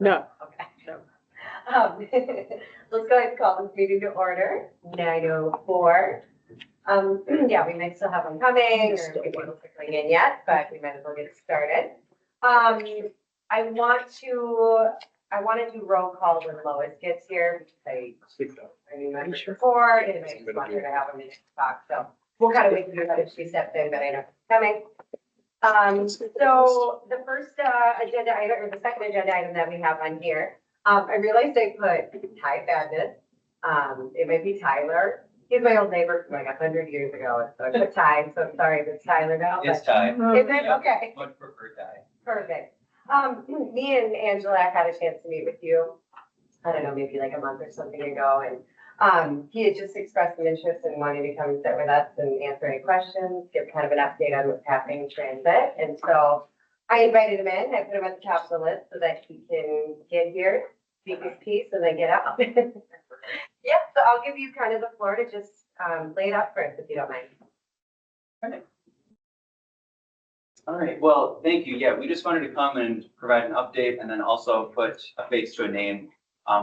No. Okay. No. Let's go ahead and call this meeting to order, 9:04. Yeah, we might still have them coming, or maybe people trickling in yet, but we might as well get started. I want to do roll call when Lois gets here, because I mean, I'm sure before, and I just want her to have a minute to talk, so we'll kind of wait for her if she steps in, but I know she's coming. So the first agenda item, or the second agenda item that we have on here, I realized I put Ty Badness. It might be Tyler. He's my old neighbor from like 100 years ago, so I put Ty, so I'm sorry if it's Tyler now. It's Ty. Is it? Okay. Much prefer Ty. Perfect. Me and Angela had a chance to meet with you, I don't know, maybe like a month or something ago, and he had just expressed an interest in wanting to come sit with us and answer any questions, give kind of an update on what's happening in transit. And so I invited him in, I put him at the top of the list so that he can get here, speak his piece, and then get out. Yeah, so I'll give you kind of the floor to just lay it out for us if you don't mind. Okay. All right, well, thank you. Yeah, we just wanted to come and provide an update and then also put a face to a name.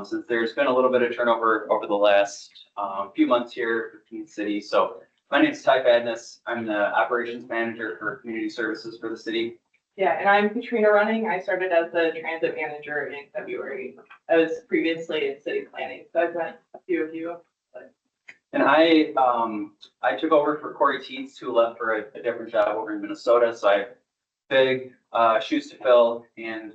Since there's been a little bit of turnover over the last few months here in the city. So my name is Ty Badness. I'm the operations manager for community services for the city. Yeah, and I'm Katrina Running. I started as the transit manager in February. I was previously in city planning, so I've met a few of you. And I took over for Corey Teets, who left for a different job over in Minnesota. So I have big shoes to fill, and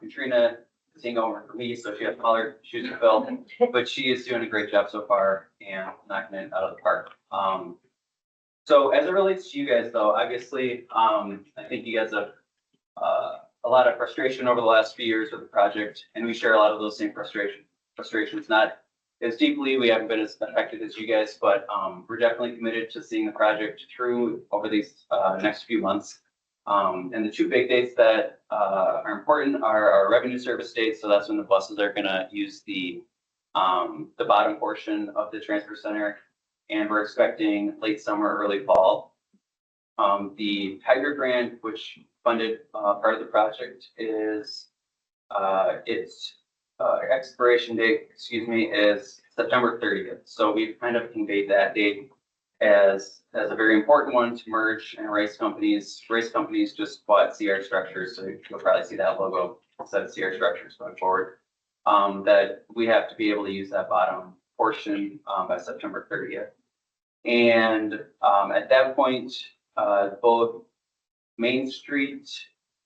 Katrina is taking over for me, so she has smaller shoes to fill. But she is doing a great job so far and knocking it out of the park. So as it relates to you guys, though, obviously, I think you guys have a lot of frustration over the last few years with the project, and we share a lot of those same frustrations. Not as deeply, we haven't been as affected as you guys, but we're definitely committed to seeing the project through over these next few months. And the two big dates that are important are our revenue service dates. So that's when the buses are going to use the bottom portion of the transfer center, and we're expecting late summer, early fall. The Tiger grant, which funded part of the project, is its expiration date, is September 30th. So we've kind of conveyed that date as a very important one to merge and race companies. Race companies just bought CR Structures, so you'll probably see that logo instead of CR Structures going forward. That we have to be able to use that bottom portion by September 30th. And at that point, both Main Street,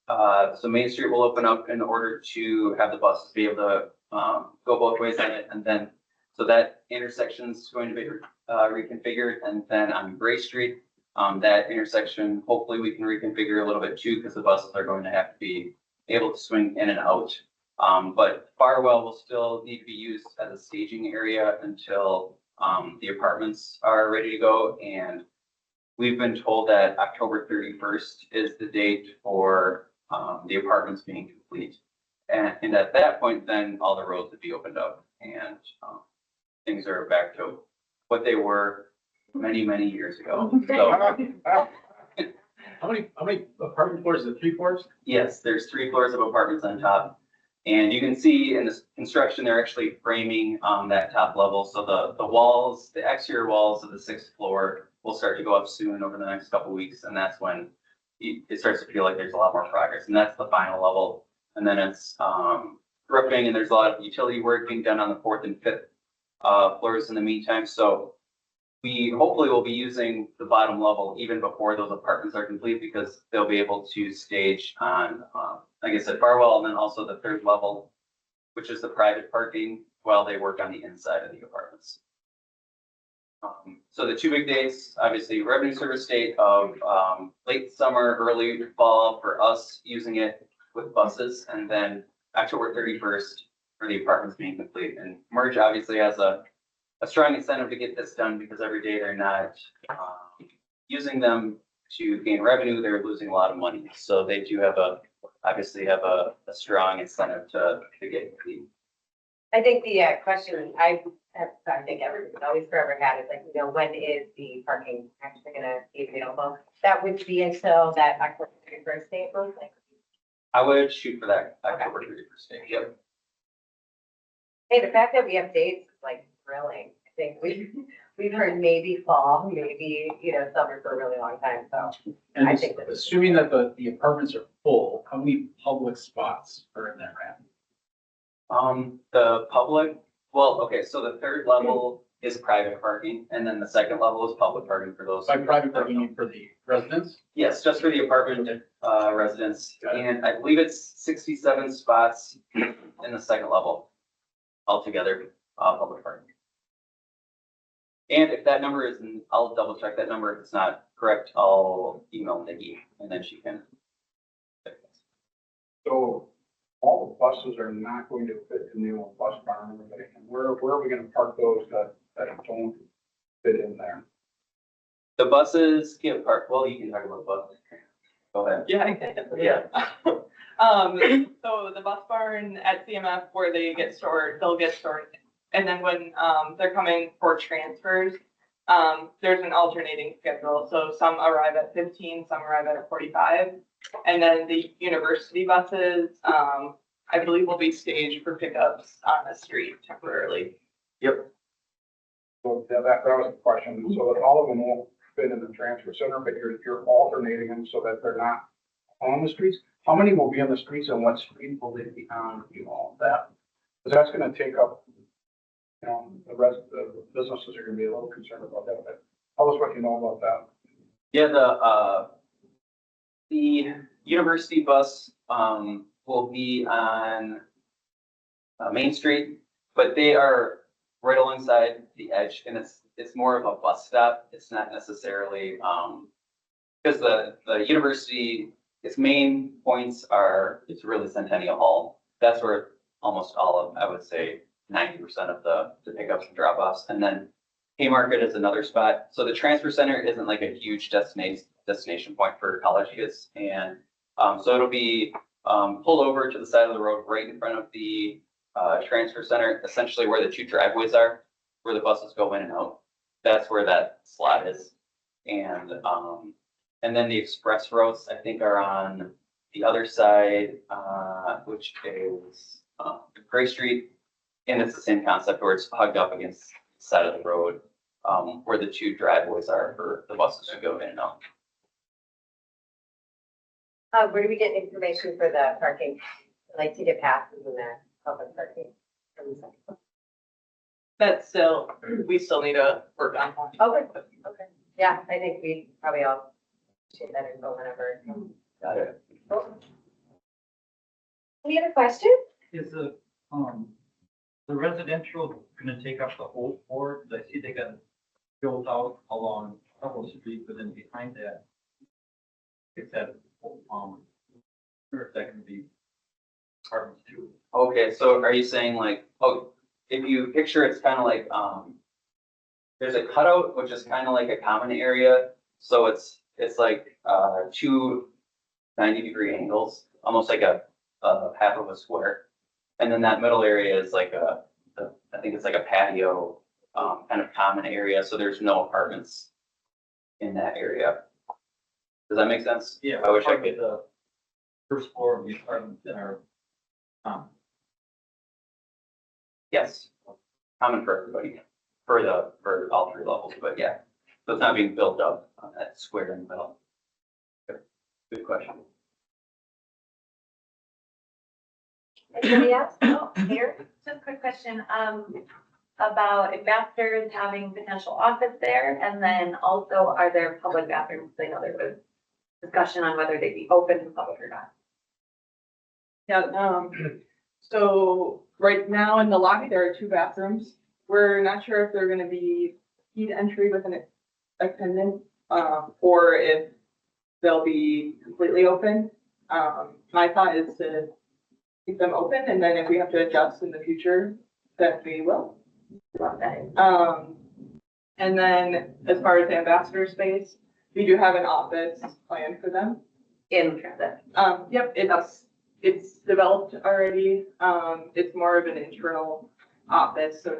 so Main Street will open up in order to have the buses be able to go both ways on it. And then, so that intersection is going to be reconfigured. And then on Gray Street, that intersection, hopefully we can reconfigure a little bit too, because the buses are going to have to be able to swing in and out. But Farwell will still need to be used as a staging area until the apartments are ready to go. And we've been told that October 31st is the date for the apartments being complete. And at that point, then all the roads would be opened up and things are back to what they were many, many years ago. So, How many apartment floors? Is it 3 floors? yes, there's 3 floors of apartments on top. And you can see in this construction, they're actually framing that top level. So the walls, the exterior walls of the 6th floor will start to go up soon over the next couple of weeks. And that's when it starts to feel like there's a lot more progress. And that's the final level. And then it's roofing, and there's a lot of utility work being done on the 4th and 5th floors in the meantime. So we hopefully will be using the bottom level even before those apartments are complete, because they'll be able to stage on, like I said, Farwell, and then also the 3rd level, which is the private parking, while they work on the inside of the apartments. So the 2 big dates, obviously revenue service date of late summer, early fall for us using it with buses, and then October 31st for the apartments being complete. And Merge obviously has a strong incentive to get this done, because every day they're not using them to gain revenue, they're losing a lot of money. So they do have obviously have a strong incentive to get complete. I think the question I think everybody's always forever had is like, when is the parking actually gonna be available? That would be until that October 31st date, most likely. I would shoot for that October 31st date. Yep. Hey, the fact that we have dates is like thrilling. I think we've heard maybe fall, maybe, summer for a really long time, so. And I think that- assuming that the apartments are full, how many public spots are in that ramp? The public, well, okay, so the third level is private parking, and then the second level is public parking for those. By private parking, you mean for the residents? Yes, just for the apartment, residents, Got it. and I believe it's 67 spots in the second level altogether, public parking. And if that number isn't, I'll double check that number. If it's not correct, I'll email Nikki, and then she can. So all the buses are not going to fit in the old bus barn, and everything. And where are we gonna park those that don't fit in there? The buses can't park, well, you can talk about buses. Go ahead. Yeah, I can. Yeah. So the bus barn at CMF where they get stored, they'll get stored. And then when, they're coming for transfers, there's an alternating schedule. So some arrive at 15, some arrive at 45. And then the university buses, I believe will be staged for pickups on the street temporarily. Yep. So that was the question. So that all of them won't fit in the transfer center, but you're alternating them so that they're not on the streets. How many will be on the streets and what street will they be on, that? Because that's gonna take up, the rest of the businesses are gonna be a little concerned about that, but tell us what you know about that. Yeah, the university bus, will be on, Main Street, but they are right alongside the edge, and it's more of a bus stop. It's not necessarily, because the university, its main points it's really Centennial Hall. That's where almost all of, I would say, 90% of the pickups and drop-offs. And then Haymarket is another spot. So the transfer center isn't like a huge destination point for college kids. And, so it'll be, pulled over to the side of the road right in front of the, transfer center, essentially where the two driveways are, where the buses go in and out. That's where that slot is. And then the express routes, I think, are on the other side, which is, Gray Street. And it's the same concept where it's hugged up against the side of the road, where the two driveways are for the buses to go in and out. Where do we get information for the parking? I like to get passes in there, public parking. That's we still need to work on. Okay, okay. Yeah, I think we probably all share that info whenever. Got it. Any other questions? Is the residential gonna take up the whole floor? 'Cause I see they got built out along Couple Street, but then behind that, it's that, or if that can be apartments too. Okay, so are you saying like, if you picture it's kind of like, there's a cutout, which is kind of like a common area. So it's like, two 90-degree angles, almost like a half of a square. And then that middle area is like I think it's like a patio, kind of common area. So there's no apartments in that area. Does that make sense? Yeah. I wish I part of could. The first floor of the apartments that are, Yes, common for everybody, for all three levels, but yeah. So it's not being built up on that square in the middle. Good question. Anybody else? Oh, Here? just a quick question, about ambassadors having potential office there, and then also are there public bathrooms? I know there was discussion on whether they'd be open to public or not. Yeah, so right now in the lobby, there are 2 bathrooms. We're not sure if they're gonna be heat entry with an attendant, or if they'll be completely open. My thought is to keep them open, and then if we have to adjust in the future, then we will. And then as far as the ambassador space, we do have an office planned for them. In transit. Yep, it's developed already. It's more of an internal office, so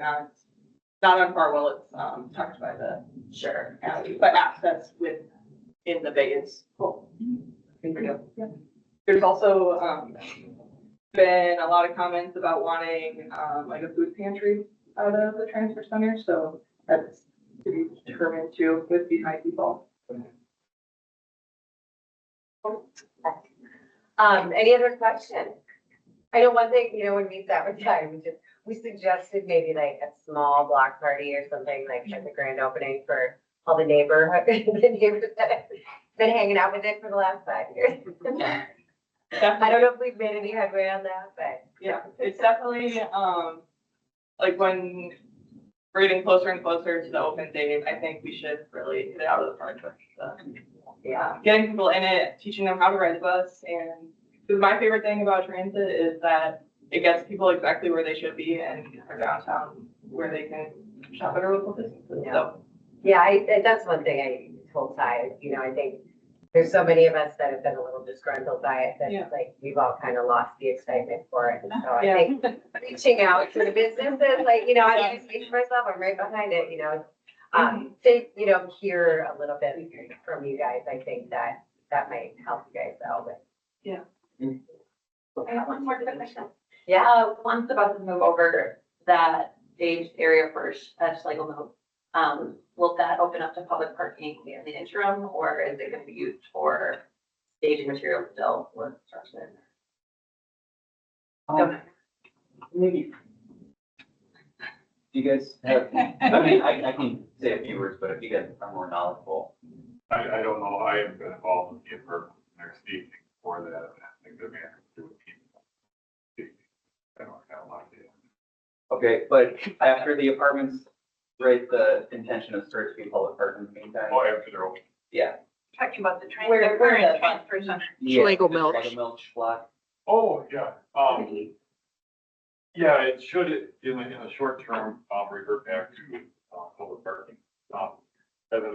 not on Farwell, it's, tucked by the Sure. alley, but access in the bay is full. There's also, been a lot of comments about wanting, like a food pantry out of the transfer center, so that's to be determined too with behind people. Any other questions? I know one thing, when we sat with time, we suggested maybe like a small block party or something like at the grand opening for all the neighbors that have been hanging out with it for the last 5 years. I don't know if we've made any headway on that, but. Yeah, it's definitely, like when we're getting closer and closer to the open date, I think we should really get it out of the park with Yeah. getting people in it, teaching them how to ride the bus. And because my favorite thing about transit is that it gets people exactly where they should be and for downtown where they can shop at a local businesses. So, Yeah, that's one thing I told Ty, I think there's so many of us that have been a little disgruntled by it that Yeah. like we've all kind of lost the excitement for it. And so I Yeah. think reaching out to the businesses, like, I speak for myself, I'm right behind it, to, hear a little bit from you guys, I think that might help you guys out with. I have one more quick question. Yeah. Once the buses move over that staged area first, just like a note, will that open up to public parking in the interim, or is it gonna be used for staging material still with construction? Maybe. Do you guys have, I mean, I can say a few words, but if you guys are more knowledgeable. I don't know, I have been involved with the apartment next evening for that, and I think the manager would be. I don't have a lot of data. Okay, but after the apartments, right, the intention is for it to be public parking in the meantime? Oh, after they're open. Yeah. Talking about the train, Where- the where current the- transfer center. Yeah, Schlegel the Milch. Schlegel Milch block. Oh, yeah, yeah, it should, in the short term, revert back to, public parking. And then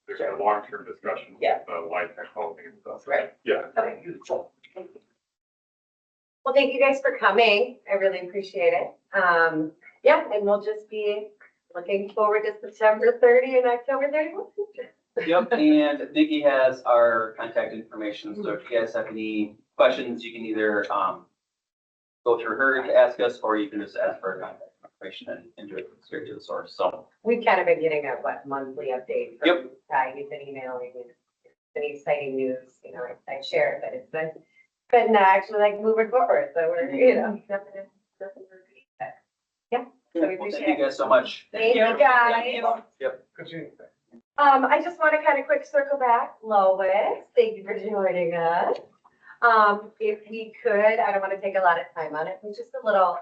there's a long-term discussion Yeah. with, light tech housing and stuff. Right. Yeah. Well, thank you guys for coming. I really appreciate it. Yeah, and we'll just be looking forward to September 30 and October 31. Yep, and Nikki has our contact information, so if you guys have any questions, you can either, go through her to ask us, or you can just ask for our contact information and do it straight to the source, so. We've kind of been getting a monthly update Yep. from Ty. He's been emailing me any exciting news, I share it, but it's been actually like moving forward. So we're, nothing for yeah. So we Well, appreciate thank you it. guys so much. Thank you Thank guys. you. Good seeing you. I just want to kind of quick circle back. Lois, thank you for joining us. If we could, I don't want to take a lot of time on it, but just a little,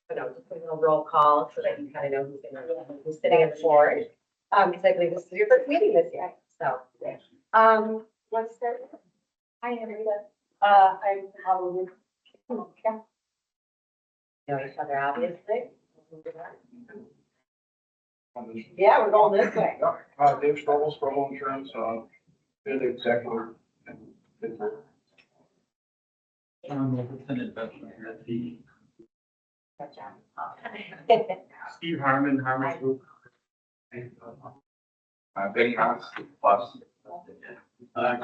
just a little roll call so that you kind of know who's sitting at the board. Because I believe this is your first meeting this year, so. Let's start. Hi, Amrita. I'm Halloween. Yeah. Know each other, obviously. Yeah, we're going this way. Dave Strobel, Strobel Insurance, bid executive. and bid for- It's an investment here at the. Good job. Steve Harmon, Harmon Group. Big House, plus.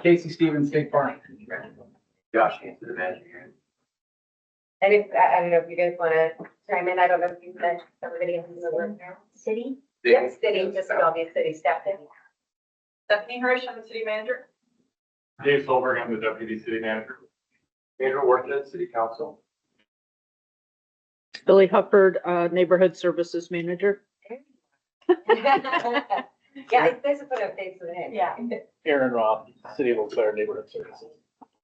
Casey Stevens, State Farm. Josh, the manager here. And if, I don't know if you guys want to chime in, I don't know if you said everybody else in the room now. City? Yep, city, just all these city staff. Stephanie Hirsch, I'm the city manager. Dave Solberg, I'm the deputy city manager. Andrew Workman, City Council. Billy Hufford, Neighborhood Services Manager. Yeah, it's nice to put updates with him. Yeah. Aaron Roth, City of Eau Claire Neighborhood Services.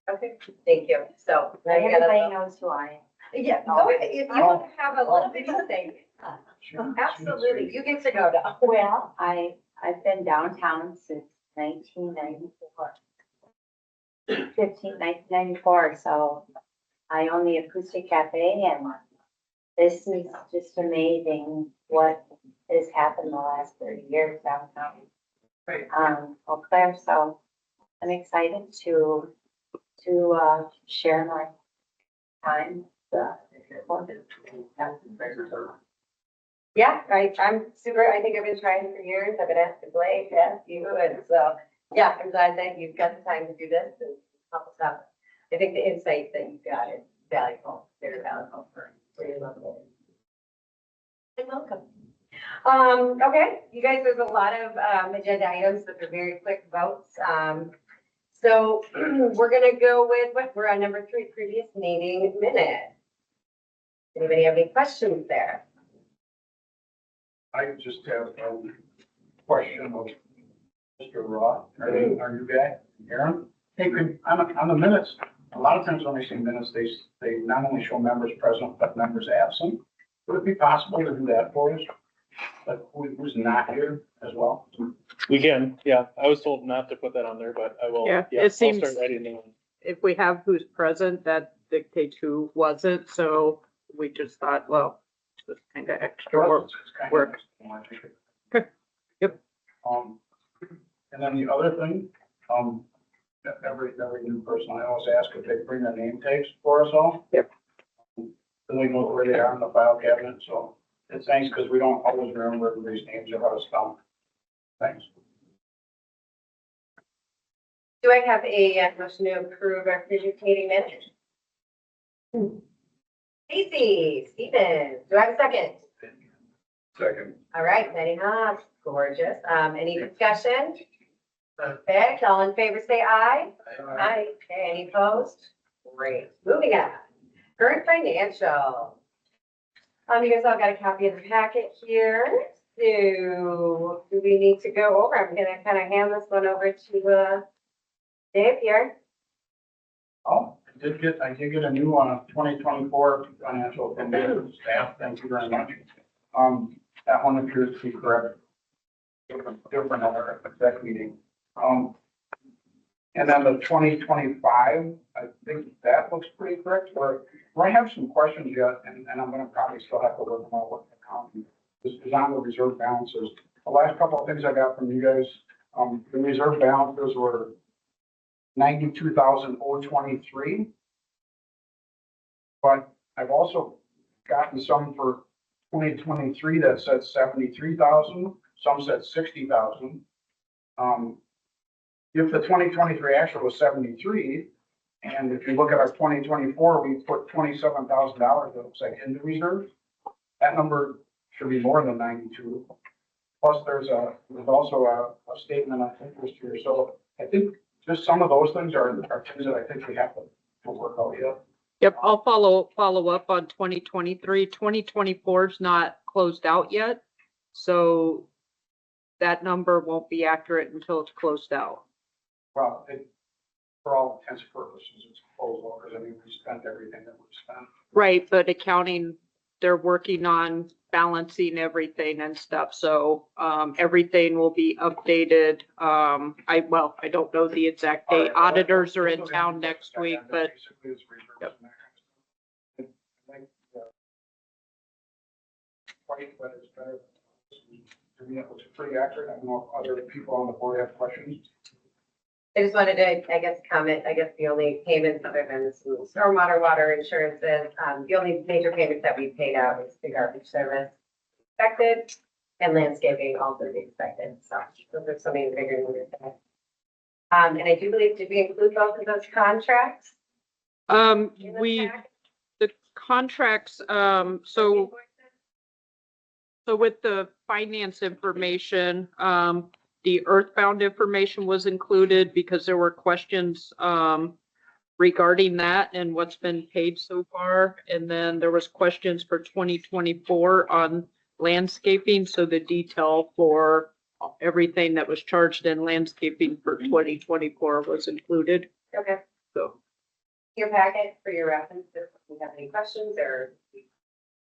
Okay, thank you. So. now you got Everybody a- knows who I Yeah, go ahead. If you want to have a little bit of thing, absolutely, you get to go down. Well, I've been downtown since 1994. 1994, so I own the Acoustic Cafe, and this is just amazing what has happened the last 30 years downtown. Eau Claire, so I'm excited to share my time. Yeah, I'm super, I think I've been trying for years. I've been asked to Blake, ask you, and so, yeah, I'm glad that you've got the time to do this and help us out. I think the insight that you've got is valuable. Okay, you guys, there's a lot of, agenda items, but they're very quick votes. So we're gonna go with what, we're on number 3, previous meeting minute. Anybody have any questions there? I just have a question of Mr. Roth, are you guy, Aaron? Hey, on the minutes, a lot of times when I see minutes, they not only show members present, but members absent. Would it be possible to do that for us? Like, who's not here as well? We can, yeah. I was told not to put that on there, but I will. Yeah, it I'll seems- start writing them. If we have who's present, that dictates who wasn't, so we just thought, well, just kind of extra work. It's kind of- work. Okay. Yep. And then the other thing, every new person, I always ask if they bring their name tags for us all. Yep. Then we know where they are in the file cabinet, so it's nice because we don't always remember everybody's names or how to spell them. Thanks. Do I have a motion to approve our previous meeting minutes? Stacy, Stevens, do I have a second? Second. All right, Betty Hobbs, gorgeous. Any discussion? Perfect. All in favor, say aye. Aye. Okay, any opposed? Great. Moving on. Current financial. You guys all got a copy of the packet here. So do we need to go over? I'm gonna kind of hand this one over to, Dave here. Oh, I did get a new 2024 financial from the staff. Thank you very much. That one appears to be correct. Different at our exec meeting. And then the 2025, I think that looks pretty correct. Where I have some questions yet, and I'm gonna probably still have to work on what the accounting is on the reserve balances. The last couple of things I got from you guys, the reserve balances were 92,023. But I've also gotten some for 2023 that said 73,000, some said 60,000. If the 2023 actual was 73, and if you look at our 2024, we put $27,000, it looks like, in the reserve. That number should be more than 92. Plus, there's also a statement on interest here. So I think just some of those things are things that I think we have to work out yet. Yep, I'll follow up on 2023. 2024 is not closed out yet, so that number won't be accurate until it's closed out. Well, for all intents and purposes, it's closed out, because I mean, we spent everything that we spent. Right, but accounting, they're working on balancing everything and stuff, so everything will be updated. I don't know the exact date. Auditors are in town next week, but Basically, it's reserves Yep. and that kind of stuff. I think, quite, but it's better. To me, it looks pretty accurate. I don't know if other people on the board have questions. I just wanted to, I guess, comment, the only payments other than some stormwater, water insurances, the only major payments that we paid out was the garbage service expected and landscaping also expected. So those are some of the bigger numbers. And I do believe, did we include both of those contracts? in the packet? the contracts, so with the finance information, the earthbound information was included because there were questions regarding that and what's been paid so far. And then there was questions for 2024 on landscaping. So the detail for everything that was charged in landscaping for 2024 was included. Okay, So your packet for your reference, if you have any questions or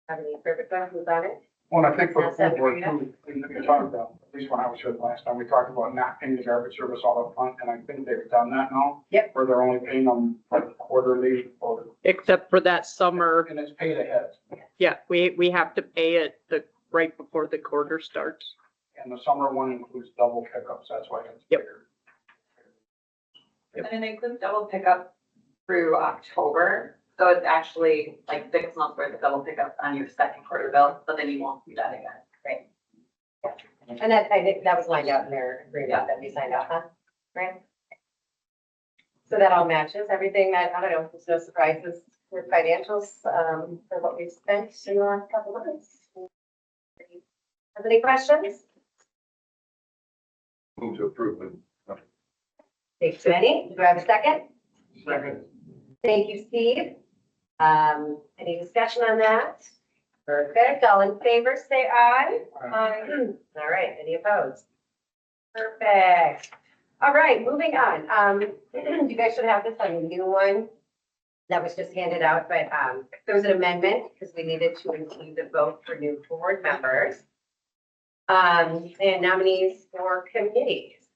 have any further questions on it. Well, I think for the That's it full board for too, we talked about, at least when I was here the last time, we talked about not paying the garbage service all up front, and I think they've done that now. Yep. Where they're only paying them like quarterly, except for that summer, and it's paid ahead. yeah, we have to pay it right before the quarter starts. And the summer one includes double pickups, that's why it's Yep. bigger. And it includes double pickup through October. So it's actually like 6 months worth of double pickups on your second quarter bill, but then you won't do that again. Right. And that, I think that was lined out in their agreement that we signed off on, right? So that all matches everything that, I don't know, there's no surprises with financials, for what we've spent in the last couple of months. Have any questions? Move to approve it. Thanks, Jenny. Do I have a second? Second. Thank you, Steve. Any discussion on that? Perfect. All in favor, say aye. Aye. All right. Any opposed? Perfect. All right, moving on. You guys should have this on a new one that was just handed out, but there was an amendment because we needed to include the vote for new board members and nominees for committees.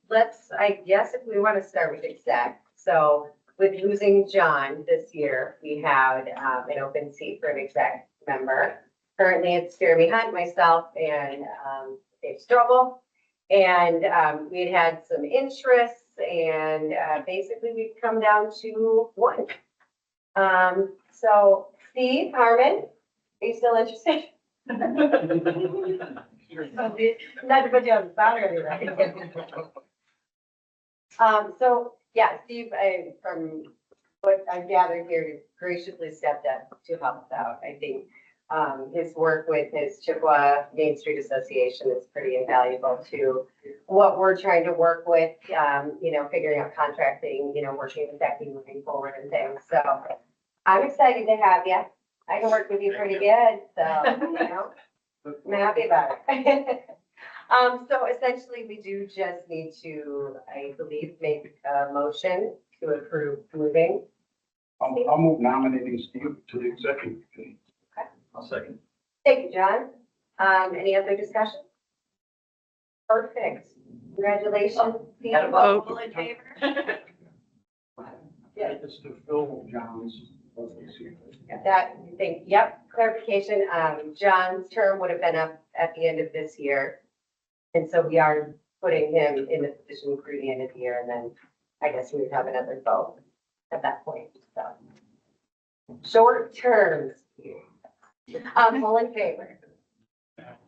Let's, I guess if we want to start with exec. So with losing John this year, we had an open seat for an exec member. Currently, it's Jeremy Hunt, myself, and Dave Strobel. And we had some interests, and basically we've come down to one. So Steve Harmon, are you still interested? Not to put you on the spot or anything. So yeah, Steve, from what I've gathered here, graciously stepped up to help us out. I think his work with his Chippewa Main Street Association is pretty invaluable to what we're trying to work with, figuring out contracting, working with Becky moving forward and things. So I'm excited to have you. I can work with you pretty good, so, I'm happy about it. So essentially, we do just need to, I believe, make a motion to approve moving. I'll move nominating Steve to the executive committee. I'll second. Thank you, John. Any other discussion? Perfect. Congratulations. Steve. Got a vote, all in favor? Yeah. It's to fill John's vacancy. That, yep, clarification. John's term would have been up at the end of this year. And so we are putting him in the position through the end of the year, and then I guess we would have another vote at that point, so. Short terms. All in favor?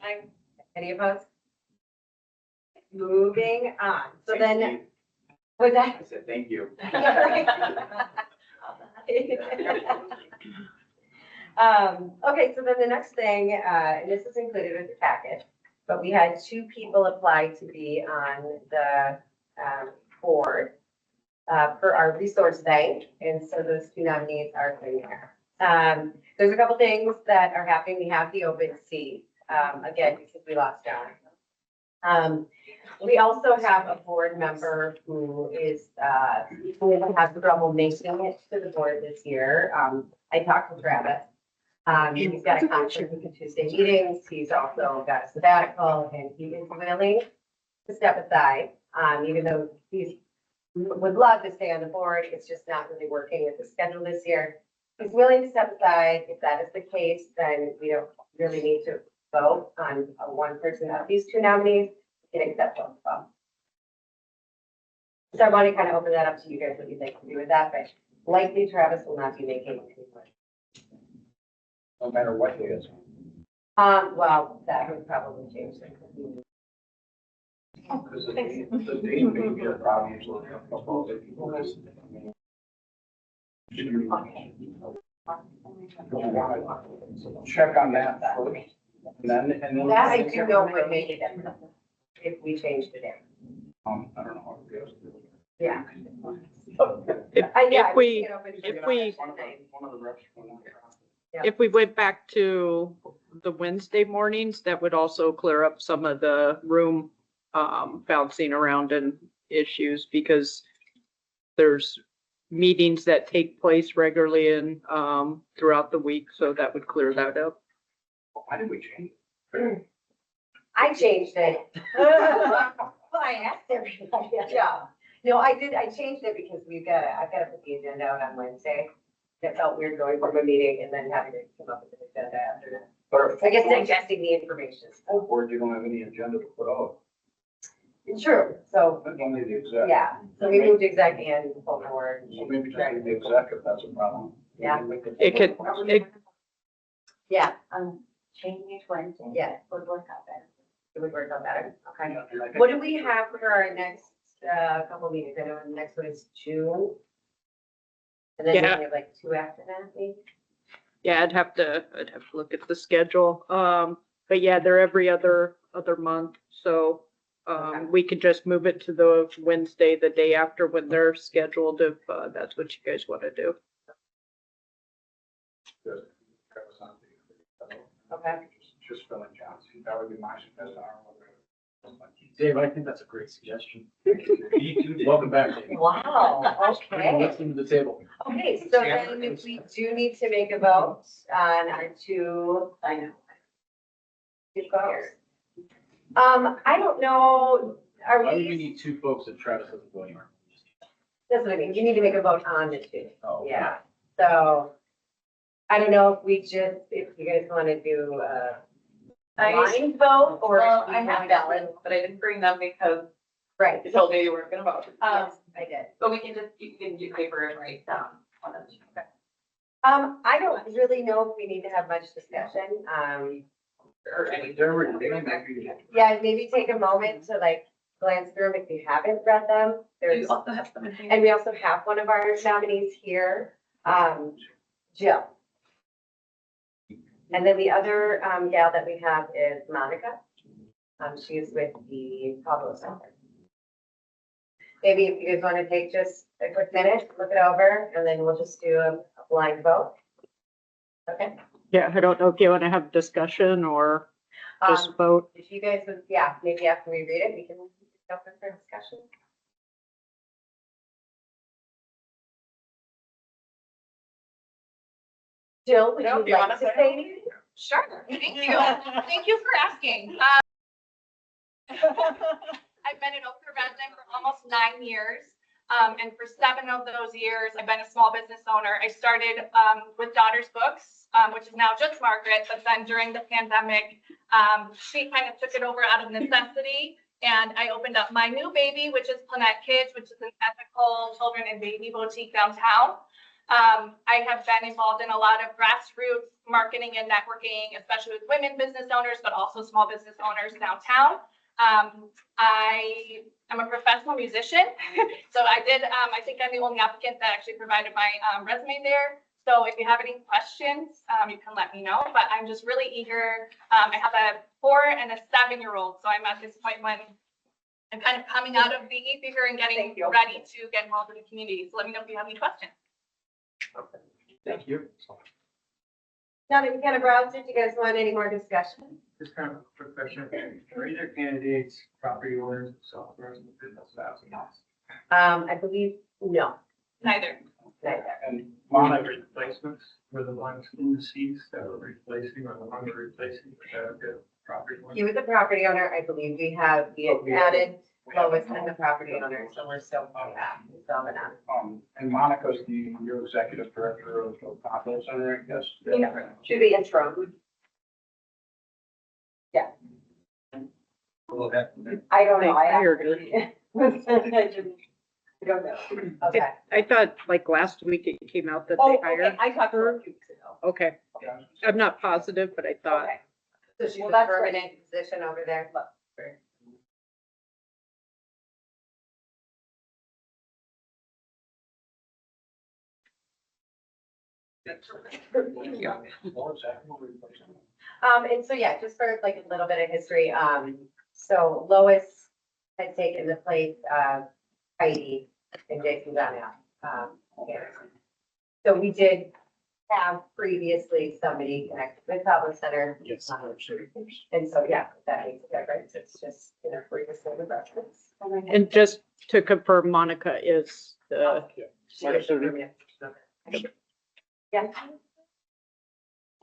Aye. Any opposed? Moving on, so then, was that? I said, thank you. Okay, so then the next thing, and this is included with the packet, but we had 2 people apply to be on the board for our resource bank, and so those 2 nominees are in there. There's a couple things that are happening. We have the open seat, again, because we lost John. We also have a board member who is, who has trouble making it to the board this year. I talked to Travis. He's got a conflict with the Tuesday meetings. He's also got a sabbatical, and he is willing to step aside, even though he would love to stay on the board. It's just not really working with the schedule this year. He's willing to step aside. If that is the case, then we don't really need to vote on one person of these 2 nominees. We can accept both of them. So I want to kind of open that up to you guys, what you'd like to do with that, but likely Travis will not be making it. No matter what it is. Well, that would probably change things. Because the date may be a problem. Check on that first. And then. That I do know would make a difference if we changed it in. I don't know how it goes. Yeah. If, Yeah, if we, can open it if up. we- One of the reps. if we went back to the Wednesday mornings, that would also clear up some of the room bouncing around and issues, because there's meetings that take place regularly and throughout the week, so that would clear that up. Why did we change it? I changed it. Well, I asked everybody. Yeah. No, I changed it because I've got to put the agenda out on Wednesday. It felt weird going from a meeting and then having to come up with an agenda after that. But I guess digesting the information. full board, you don't have any agenda to put out. True, so, That's only the exec. yeah, so we moved exec and full board. So maybe change the exec if that's a problem. Yeah. It could, Yeah, Change it Wednesday. yeah, Would work out better. it would work out better. Okay. What do we have for our next couple meetings? I know the next one is June. And then we Yeah. have like 2 after that, maybe? yeah, I'd have to look at the schedule. But yeah, they're every other month, so, we could just move it to the Wednesday, the day after when they're scheduled, if, that's what you guys wanna do. Good. That was on the- Okay. Just fill in John's. That would be my suggestion. I don't know whether- Dave, I think that's a great suggestion. Me too, Dave. Welcome back, Dave. Wow, okay. Listening to the table. Okay, so then we do need to make a vote on our two. I know. Two votes. I don't know, are Why would we we, need two folks if Travis doesn't go anywhere? that's what I mean, you need to make a vote on the two. Oh. Yeah, so I don't know if we just, if you guys want to do a blind vote or. Well, if we I have want ballots, but I didn't bring them because to- Right, you told me you weren't gonna vote. yes, I did. But we can just, you can do paper and write down one of the two. Okay. I don't really know if we need to have much discussion, or any. They're reading, maybe- Yeah, maybe take a moment to like glance through them if you haven't read them. There's, You also have some. and we also have one of our nominees here, Jill. And then the other, gal that we have is Monica. She's with the Pablo Center. Maybe if you guys want to take just a quick minute, look it over, and then we'll just do a blind vote. Okay? Yeah, I don't know if you wanna have discussion or just Um, vote. if you guys would, yeah, maybe after we read it, we can go for discussion. Jill, would Jill, you do you like wanna to say say anything? Sure, thank you. Thank you for asking. I've been an Oakville resident for almost 9 years. And for 7 of those years, I've been a small business owner. I started with Daughter's Books, which is now just Margaret, but then during the pandemic, she kind of took it over out of necessity. And I opened up my new baby, which is Planette Kids, which is an ethical children and baby boutique downtown. I have been involved in a lot of grassroots marketing and networking, especially with women business owners, but also small business owners downtown. I am a professional musician, so I think I'm the only applicant that actually provided my resume there. So if you have any questions, you can let me know, but I'm just really eager. I have a 4 and a 7-year-old, so I'm at this point when I'm kind of coming out of the e-figure and getting ready to get involved in the community. So let me know if you have any questions. Thank you. Now that we kind of browsed it, do you guys want any more discussion? Just kind of a quick question. Are either candidates property owners, self-employed, business owners? I believe, no. Neither. Neither. And Monica replacements were the ones in the seats that were replacing or the ones replacing the property He owners? was a property owner, I believe we had added Lois as a property owner, so we're still on that. So, and Monica's the new executive director of the Pablo Center, I guess. should be interim. Yeah, Well, that- I don't know. I Hired her. I don't know. Okay. I thought like last week it came out that Oh, they okay, hired. I talked to her a few weeks ago. Okay, I'm not positive, but I thought. Okay. So she's a permanent position over there. And so, yeah, just for like a little bit of history, so Lois had taken the place of Heidi and Jason Donnell. So we did have previously somebody connected with Pablo Center. Yes. And so, yeah, that makes a difference. It's just, previously the reference. And just to confirm, Monica is the, She is the permanent. Yeah.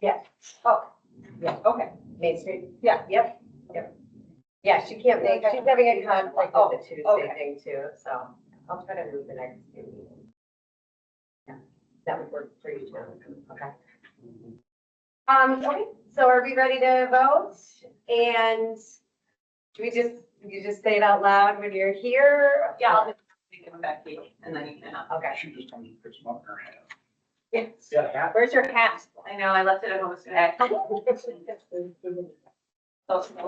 Yeah. Oh, yeah, okay. Main Street. Yeah, yep, yep. Yeah, she can't make, she's having a conflict with the Tuesday thing too, so I'll try to move the next few meetings. Yeah, that would work for you, too. Okay. Okay, so are we ready to vote? And do you just say it out loud when you're here? Yeah, I'll just take them back to you and then you can. Okay. She just comes and picks them up in her hand. Yes. Yeah, Where's your hat? I know, I left it at home today. So,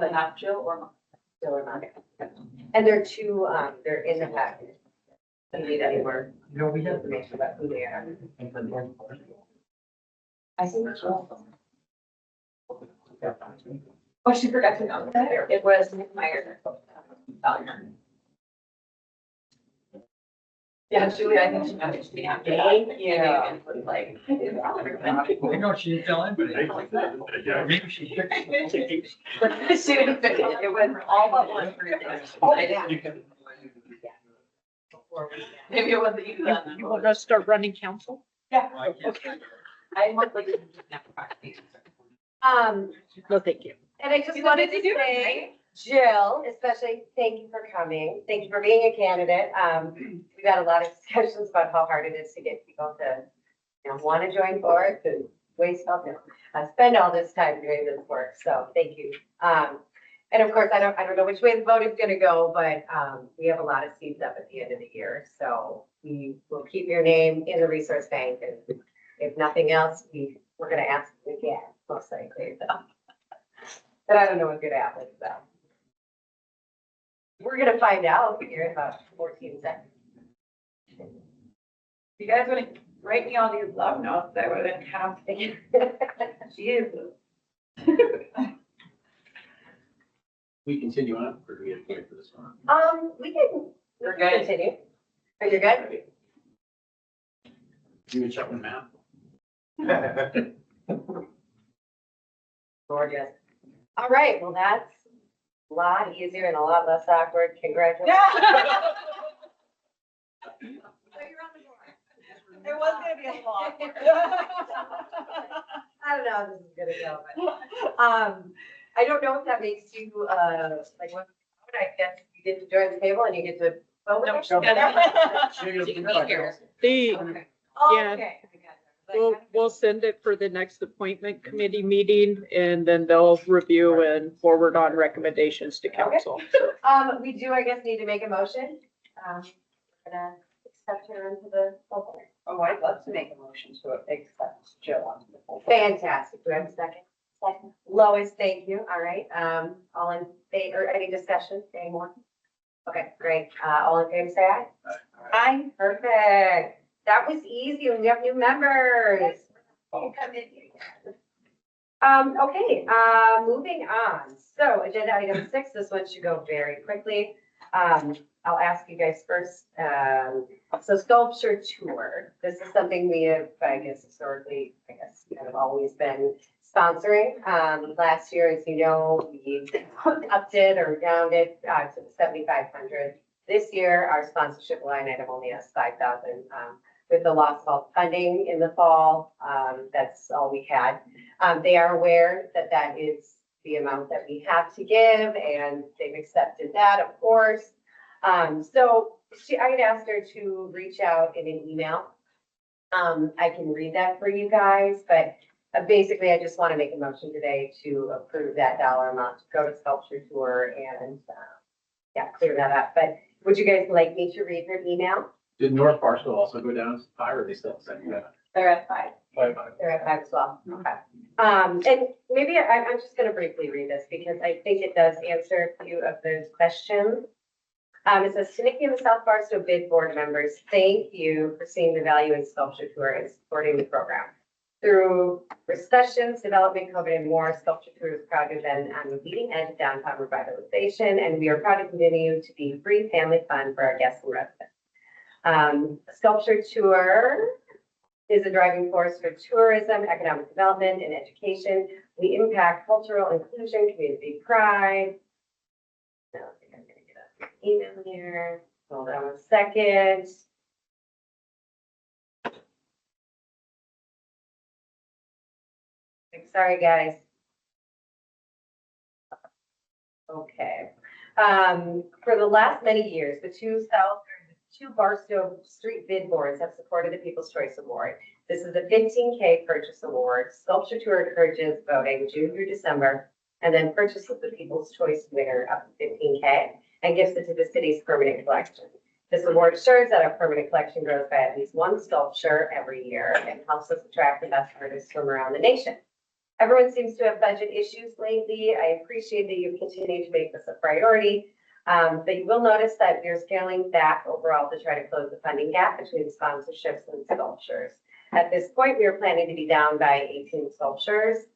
the not Jill or? Still or not. And they're two, they're in the packet. Don't need any more We have information about who they are. I think so. Oh, she forgot to know that. It was Meyer. Yeah, Julie, I think she messaged me after that. Thank you. And was like, I didn't tell everybody. I know she didn't tell anybody. Yeah. Maybe she fixed it. She didn't fit it. It was all but one person. Oh, yeah. Maybe it wasn't you. You want us to start running council? Yeah. I can't. I look like. No, thank you. And I just He's a wanted to busy dude, say, right? Jill, especially, thank you for coming. Thank you for being a candidate. We've had a lot of discussions about how hard it is to get people to, want to join boards and spend all this time doing this work. So thank you. And of course, I don't know which way the vote is going to go, but we have a lot of seats up at the end of the year. So we will keep your name in the resource bank. And if nothing else, we're going to ask you again, most likely. So. But I don't know what's going to happen. So we're going to find out here in about 14 seconds. You guys wouldn't write me all these love notes, I wouldn't have to. Jesus. We continue on, or do we have to wait for this one? We can We're can good. continue. Are you good? You can check the map. Gorgeous. All right, well, that's a lot easier and a lot less awkward. Congratulations. It was gonna be a little awkward. I don't know how this is gonna go, but, I don't know if that makes you, like, what, I guess you get to join the table and you get to vote with us? The, Oh, Yeah. okay. we'll send it for the next appointment committee meeting and then they'll review and forward on recommendations to council. We do, I guess, need to make a motion. We're gonna accept her into the full board. Oh, I'd love to make a motion to accept Jill onto the full board. Fantastic. Do I have a second? Second. Lois, thank you. All right. All in favor, any discussion, any more? Okay, great. All in favor, say aye. Aye. Perfect. That was easy when we have new members. Okay, moving on. So agenda item 6, this one should go very quickly. I'll ask you guys first. So sculpture tour. This is something we have, I guess, historically, kind of always been sponsoring. Last year, as you know, we upped it or downed it to the 7,500. This year, our sponsorship line item only has 5,000. With the loss of all funding in the fall, that's all we had. They are aware that that is the amount that we have to give, and they've accepted that, of course. So I had asked her to reach out in an email. I can read that for you guys, but basically, I just want to make a motion today to approve that dollar amount to go to sculpture tour and, clear that up. But would you guys like me to read her email? Did North Barstow also go down as 5 or are they still saying that? They're at 5. 5. They're at 5 as well. Okay. And maybe I'm just going to briefly read this because I think it does answer a few of those questions. It says, to Nikki and the South Barstow bid board members, thank you for seeing the value in sculpture tour and supporting the program. Through recessions, development, COVID, and more, sculpture tour is proud to have been on the leading edge of downtown revitalization, and we are proud to continue to be free family fun for our guests and residents. Sculpture tour is a driving force for tourism, economic development, and education. We impact cultural inclusion, community pride. I don't think I'm gonna get an email here. Hold on a second. Sorry, guys. Okay. For the last many years, the two Barstow Street bid boards have supported the People's Choice Award. This is a 15K purchase award. Sculpture Tour encourages voting June through December, and then purchases the People's Choice winner up to 15K and gives it to the city's permanent collection. This award ensures that our permanent collection grows by at least one sculpture every year and helps us attract the best artists from around the nation. Everyone seems to have budget issues lately. I appreciate that you've continued to make this a priority. But you will notice that we're scaling back overall to try to close the funding gap between sponsorships and sculptures. At this point, we are planning to be down by 18 sculptures.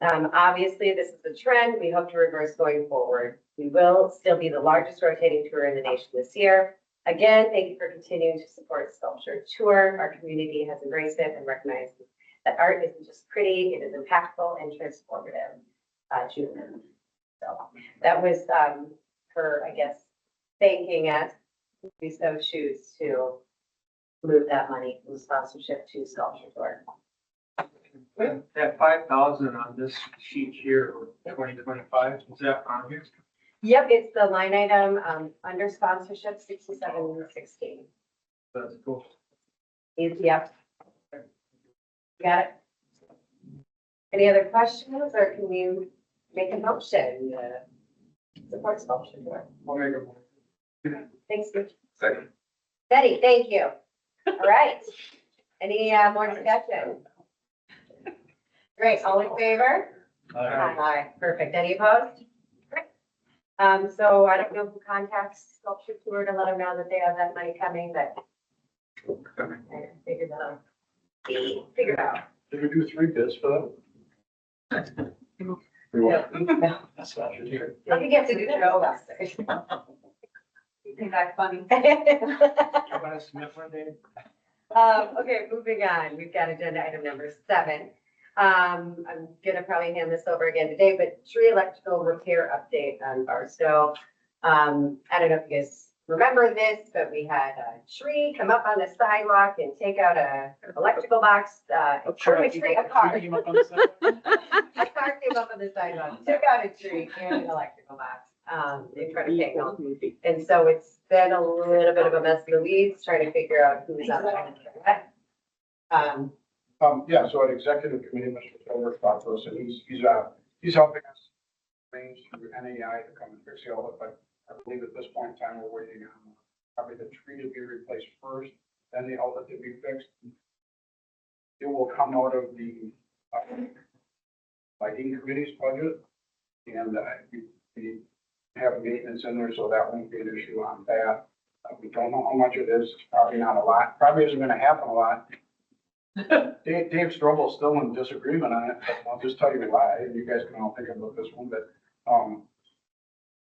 Obviously, this is a trend we hope to reverse going forward. We will still be the largest rotating tour in the nation this year. Again, thank you for continuing to support Sculpture Tour. Our community has embraced it and recognized that art isn't just pretty, it is impactful and transformative. June. So that was her, I guess, thanking us. We so choose to move that money from sponsorship to Sculpture Tour. That 5,000 on this sheet here, 2025, is that on here? Yep, it's the line item under sponsorship 6716. That's cool. Yep. Got it. Any other questions, or can we make a motion to support Sculpture Tour? I'll make a Thanks, Steve. Second. Betty, thank you. All right. Any more discussion? Great, all in favor? Aye. Perfect. Any opposed? Great. So I don't know who contacts Sculpture Tour to let them know that they have that money coming, but I figured that out. Figured out. Did we do 3 bids for that? No. That's not true. I think you have to do Joe last You think that's funny? Okay, moving on. We've got agenda item number 7. I'm gonna probably hand this over again today, but tree electrical repair update on Barstow. I don't know if you guys remember this, but we had a tree come up on the sidewalk and take out a electrical box, a car. A car came up on the sidewalk, took out a tree and an electrical box, in front of Cagle. And so it's been a little bit of a mess in the weeds, trying to figure out who's on that. Yeah, so at executive committee, Mr. Silver talked to us, and he's helping us arrange through NAI to come and fix the outlet, but I believe at this point in time, we're waiting on probably the tree to be replaced first, then the outlet to be fixed. It will come out of the lighting committee's budget, and we have maintenance in there, so that won't be an issue on that. We don't know how much it is, it's probably not a lot, probably isn't gonna happen a lot. Dave Strobel's still in disagreement on it, but I'll just tell you why, and you guys can all think about this one, but,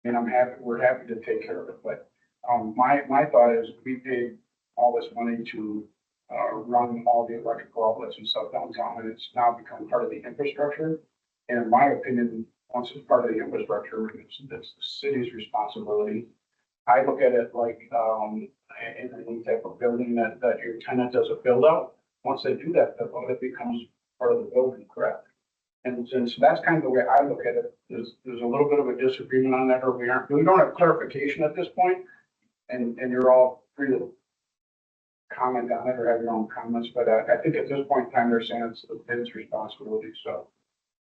and we're happy to take care of it, but, my thought is, we paid all this money to, run all the electrical outlets and stuff downtown, and it's now become part of the infrastructure. And in my opinion, once it's part of the infrastructure, it's the city's responsibility. I look at it like, in any type of building that your tenant does a build out. Once they do that, it becomes part of the building, correct? And since that's kind of the way I look at it, there's a little bit of a disagreement on that, or we don't have clarification at this point, and you're all free to comment on it or have your own comments, but I think at this point in time, they're saying it's the bid's responsibility, so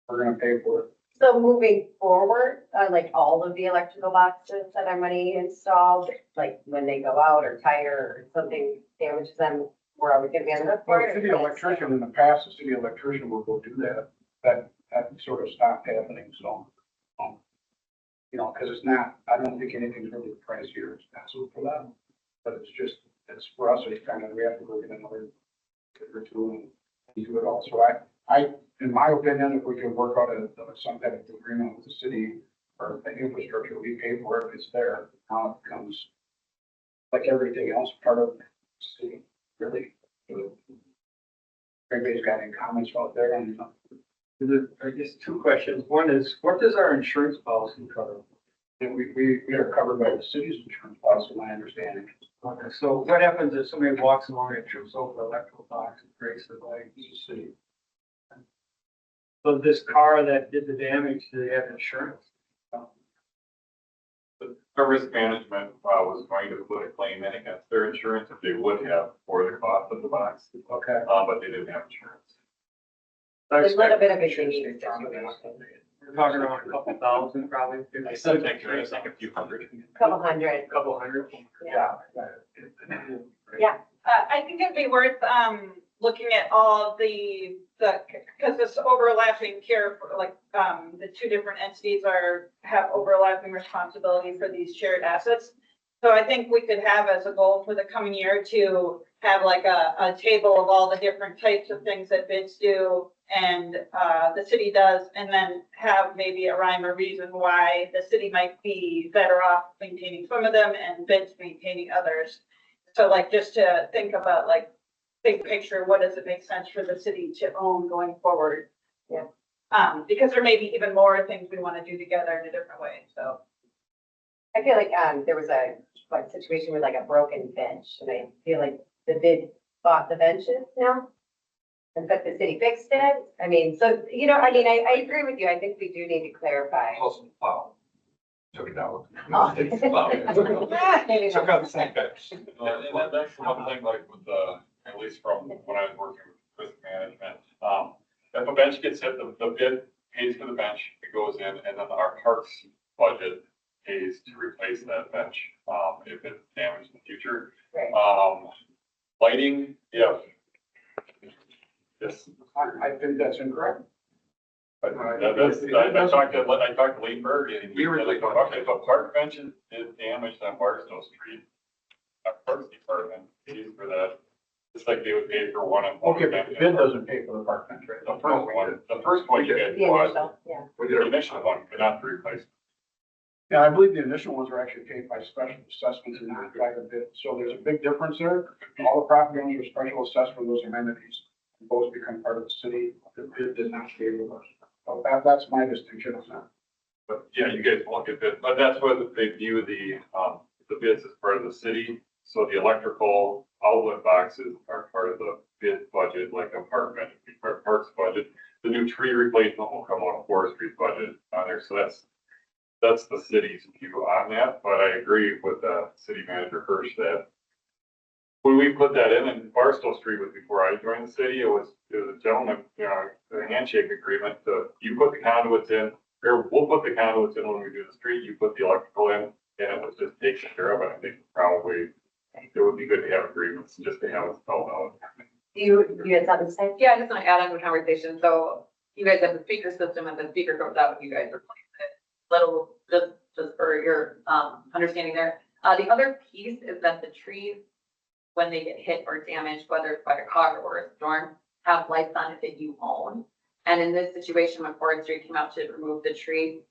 we're gonna pay for it. So moving forward, like all of the electrical boxes that are money installed, like when they go out or tire or something damages them, we're always gonna be on the hook Well, for the it? city electrician, in the past, the city electrician will go do that. That sort of stopped happening, so, you know, because it's not, I don't think anything's really pricier or expensive for that. But it's for us, it's kind of, we have to go get another bid or two and do it all. So in my opinion, if we can work out some type of agreement with the city or the infrastructure, we pay for it, if it's there. Now it becomes, like everything else, part of the city, really. Everybody's got any comments out there? And I guess 2 questions. One is, what does our insurance policy cover? we are covered by the city's insurance policy, my understanding. Okay, so what happens if somebody walks along and trips over the electrical box and breaks their leg? City. So this car that did the damage, do they have insurance? Our risk management was going to put a claim in against their insurance if they would have for the cost of the box, Okay. but they didn't have insurance. A little bit of a unique situation. We're talking around a couple thousand, probably. I said, I think a few hundred. Couple hundred. Couple hundred. Yeah. I think it'd be worth, looking at all of the, because this overlapping care for like, the 2 different entities have overlapping responsibility for these shared assets. So I think we could have as a goal for the coming year to have like a table of all the different types of things that bids do and, the city does, and then have maybe a rhyme or reason why the city might be better off maintaining some of them and bids maintaining others. So like, just to think about like, big picture, what does it make sense for the city to own going forward? Yeah. Because there may be even more things we want to do together in a different way, so. I feel like, there was a, like, situation with like a broken bench, and I feel like the bid bought the benches now. And but the city fixed it. I mean, so, you know, I mean, I agree with you. I think we do need to clarify. Also, wow. Took it out. Oh. Maybe Took not. out the same bench. And that's one thing, like with the, at least from when I was working with risk management, if a bench gets hit, the bid pays for the bench, it goes in, and then our parks budget pays to replace that bench, if it's damaged in the future. Right. Lighting, yeah. Yes. I think that's incorrect. But I talked to Lee Berg, and we were like, okay, if a park bench is damaged on Barstow Street, our parks department pays for that, just like they would pay for one on. Okay, but the bid doesn't pay for the park bench, right? The first one you guys The bought, initial, yeah. the initial one, but not the replacement. Yeah, I believe the initial ones were actually paid by special assessments and not by the bid. So there's a big difference there. All the property owners are special assessed for those amenities. Those become part of the city. The bid did not pay for those. So that's my distinction on that. But yeah, you guys look at it, but that's what they view the bids as part of the city. So the electrical outlet boxes are part of the bid budget, like apartment, parks budget. The new tree replacement will come out of forestry's budget on there. So that's the city's view on that. But I agree with city manager Hirsch that when we put that in, and Barstow Street was before I joined the city, it was a gentleman, a handshake agreement to, you put the conduits in, or we'll put the conduits in when we do the street, you put the electrical in, and it was just taken care of. And I think probably it would be good to have agreements just to have it spelled out. You had something to say? Yeah, I just want to add on to the conversation. So you guys have the speaker system and the speaker goes out, you guys replace it. Little, just for your, understanding there. The other piece is that the trees, when they get hit or damaged, whether it's by a car or a storm, have lights on it that you own. And in this situation, when forestry came out to remove the tree,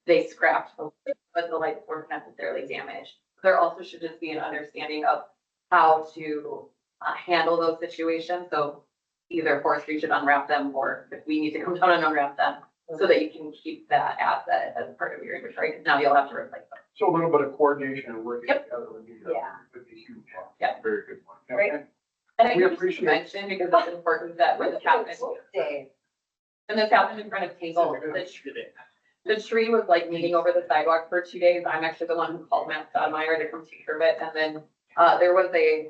they scrapped the lights, but the lights weren't necessarily damaged. There also should just be an understanding of how to handle those situations. So either forestry should unwrap them, or if we need to come down and unwrap them, so that you can keep that asset as part of your inventory, because now you'll have to replace them. So a little bit of coordination and working Yep. together would be, Yeah. would be huge. Yeah. Very good one. Great. Okay. And I We just appreciate- mention, because it's important that when this happened, Dave. and this happened in front of Table, the tree was like leaning over the sidewalk for 2 days. I'm actually the one who called Matt Stadmeyer to come take care of it. And then, there was a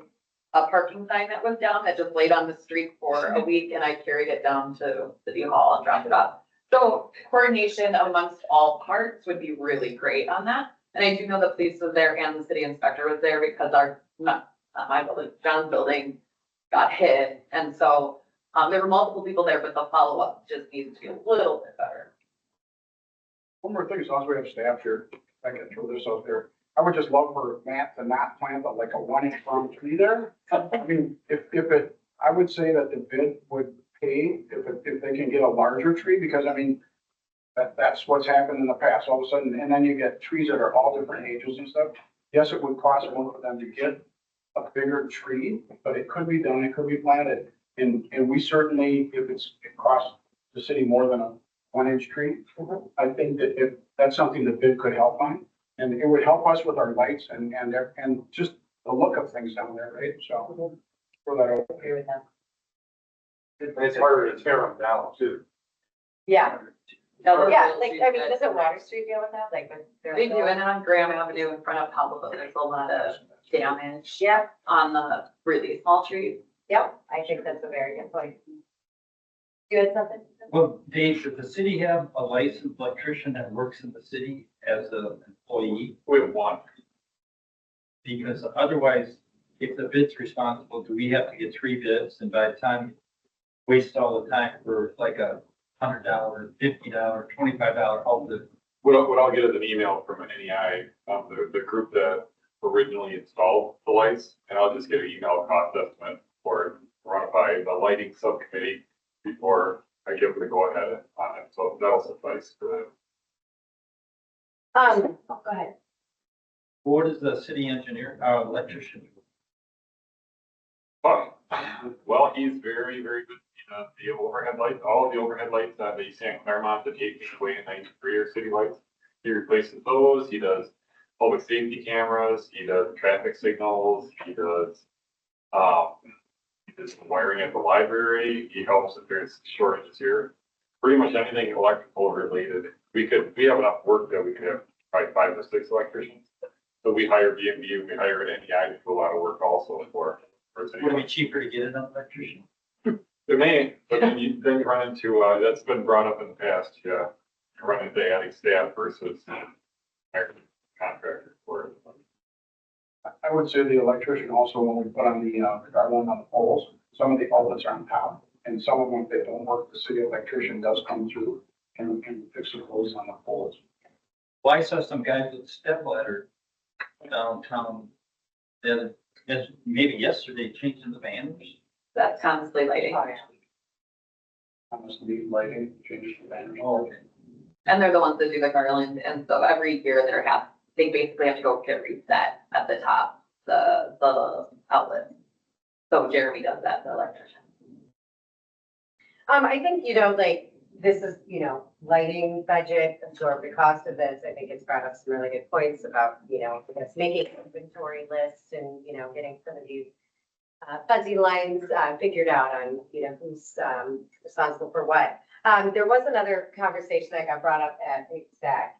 parking sign that was down that just laid on the street for a week, and I carried it down to City Hall and dropped it off. So coordination amongst all parts would be really great on that. And I do know the police was there and the city inspector was there, because not my building, John's building got hit. And so, there were multiple people there, but the follow-up just needs to be a little bit better. One more thing, as long as we have staff here, I can throw this out there. I would just love for Matt to not plant like a 1-inch round tree there. I mean, I would say that the bid would pay if they can get a larger tree, because I mean, that's what's happened in the past, all of a sudden, and then you get trees that are all different ages and stuff. Yes, it would cost more for them to get a bigger tree, but it could be done, it could be planted. And we certainly, if it costs the city more than a 1-inch tree, I think that if that's something the bid could help on, and it would help us with our lights and just the look of things down there, right? So, for that. Agree with that. It's harder to tear them down too. Yeah. Yeah, Yeah, like, I mean, doesn't Water Street deal with that? Like, They do, and on Graham Avenue in front of Pablo, there's a lot of damage Yeah, on the really small trees. yeah, I think that's a very good point. You had something? Well, Dave, should the city have a licensed electrician that works in the city as an employee? We have one. Because otherwise, if the bid's responsible, do we have to get 3 bids? And by the time, waste all the time for like a $100, $50, $25 outfit. What I'll get is an email from an NEI, the group that originally installed the lights, and I'll just get an email cost estimate for it, run it by the lighting subcommittee before I give them the go ahead on it, so that'll suffice for them. Go ahead. What is the city engineer, electrician? But, well, he's very, very good. The overhead lights, all of the overhead lights on the San Claremont that take me away in 93 are city lights. He replaces those. He does public safety cameras. He does traffic signals. He does wiring at the library. He helps if there's shortages here. Pretty much anything electrical related. We have enough work that we could have probably 5 or 6 electricians. So we hire B&B, we hire an NEI to do a lot of work also for city. Would it be cheaper to get an electrician? It may, but then you run into, that's been brought up in the past, yeah. You run into adding staff versus hiring contractor for it. I would say the electrician also, when we put on the garland on the poles, some of the outlets are on top. And some of them, if they don't work, the city electrician does come through and fix the poles on the poles. Well, I saw some guys with a step ladder downtown, then, maybe yesterday, changing the banners. That's constantly lighting. I must need lighting, changes the banners. Oh, And they're the ones that do the garland, and so every year they basically have to go get reset at the top, the outlet. So Jeremy does that, the electrician. I think, like, this is, lighting budget, absorb the cost of this. I think it's brought up some really good points about, I guess making inventory lists and, getting some of these fuzzy lines figured out on, who's responsible for what. There was another conversation that got brought up at exec.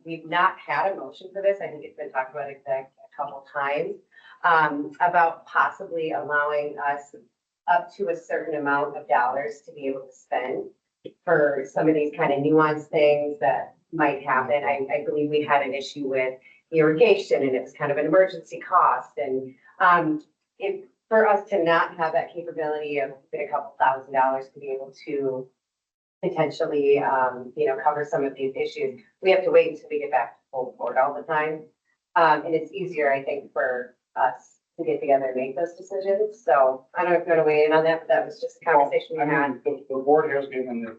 We've not had a motion for this. I think it's been talked about exec a couple times, about possibly allowing us up to a certain amount of dollars to be able to spend for some of these kind of nuanced things that might happen. I believe we had an issue with irrigation and it was kind of an emergency cost. And for us to not have that capability of a couple $1,000s to be able to potentially, cover some of these issues, we have to wait until we get back to full board all the time. And it's easier, I think, for us to get together and make those decisions. So I don't know if you want to weigh in on that, but that was just a conversation we I had. mean, the board has given the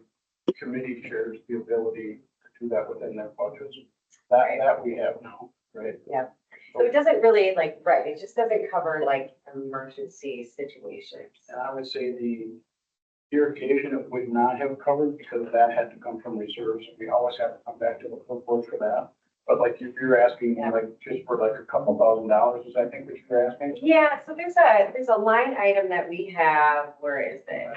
committee chairs the ability to do that within their budgets. That we have now, right? Yeah. So it doesn't really right, it just doesn't cover emergency situations. And I would say the irrigation it would not have covered because that had to come from reserves. We always have to come back to the full board for that. But if you're asking just for a couple $1,000s, is I think what you're asking? Yeah, so there's a line item that we have, where is it?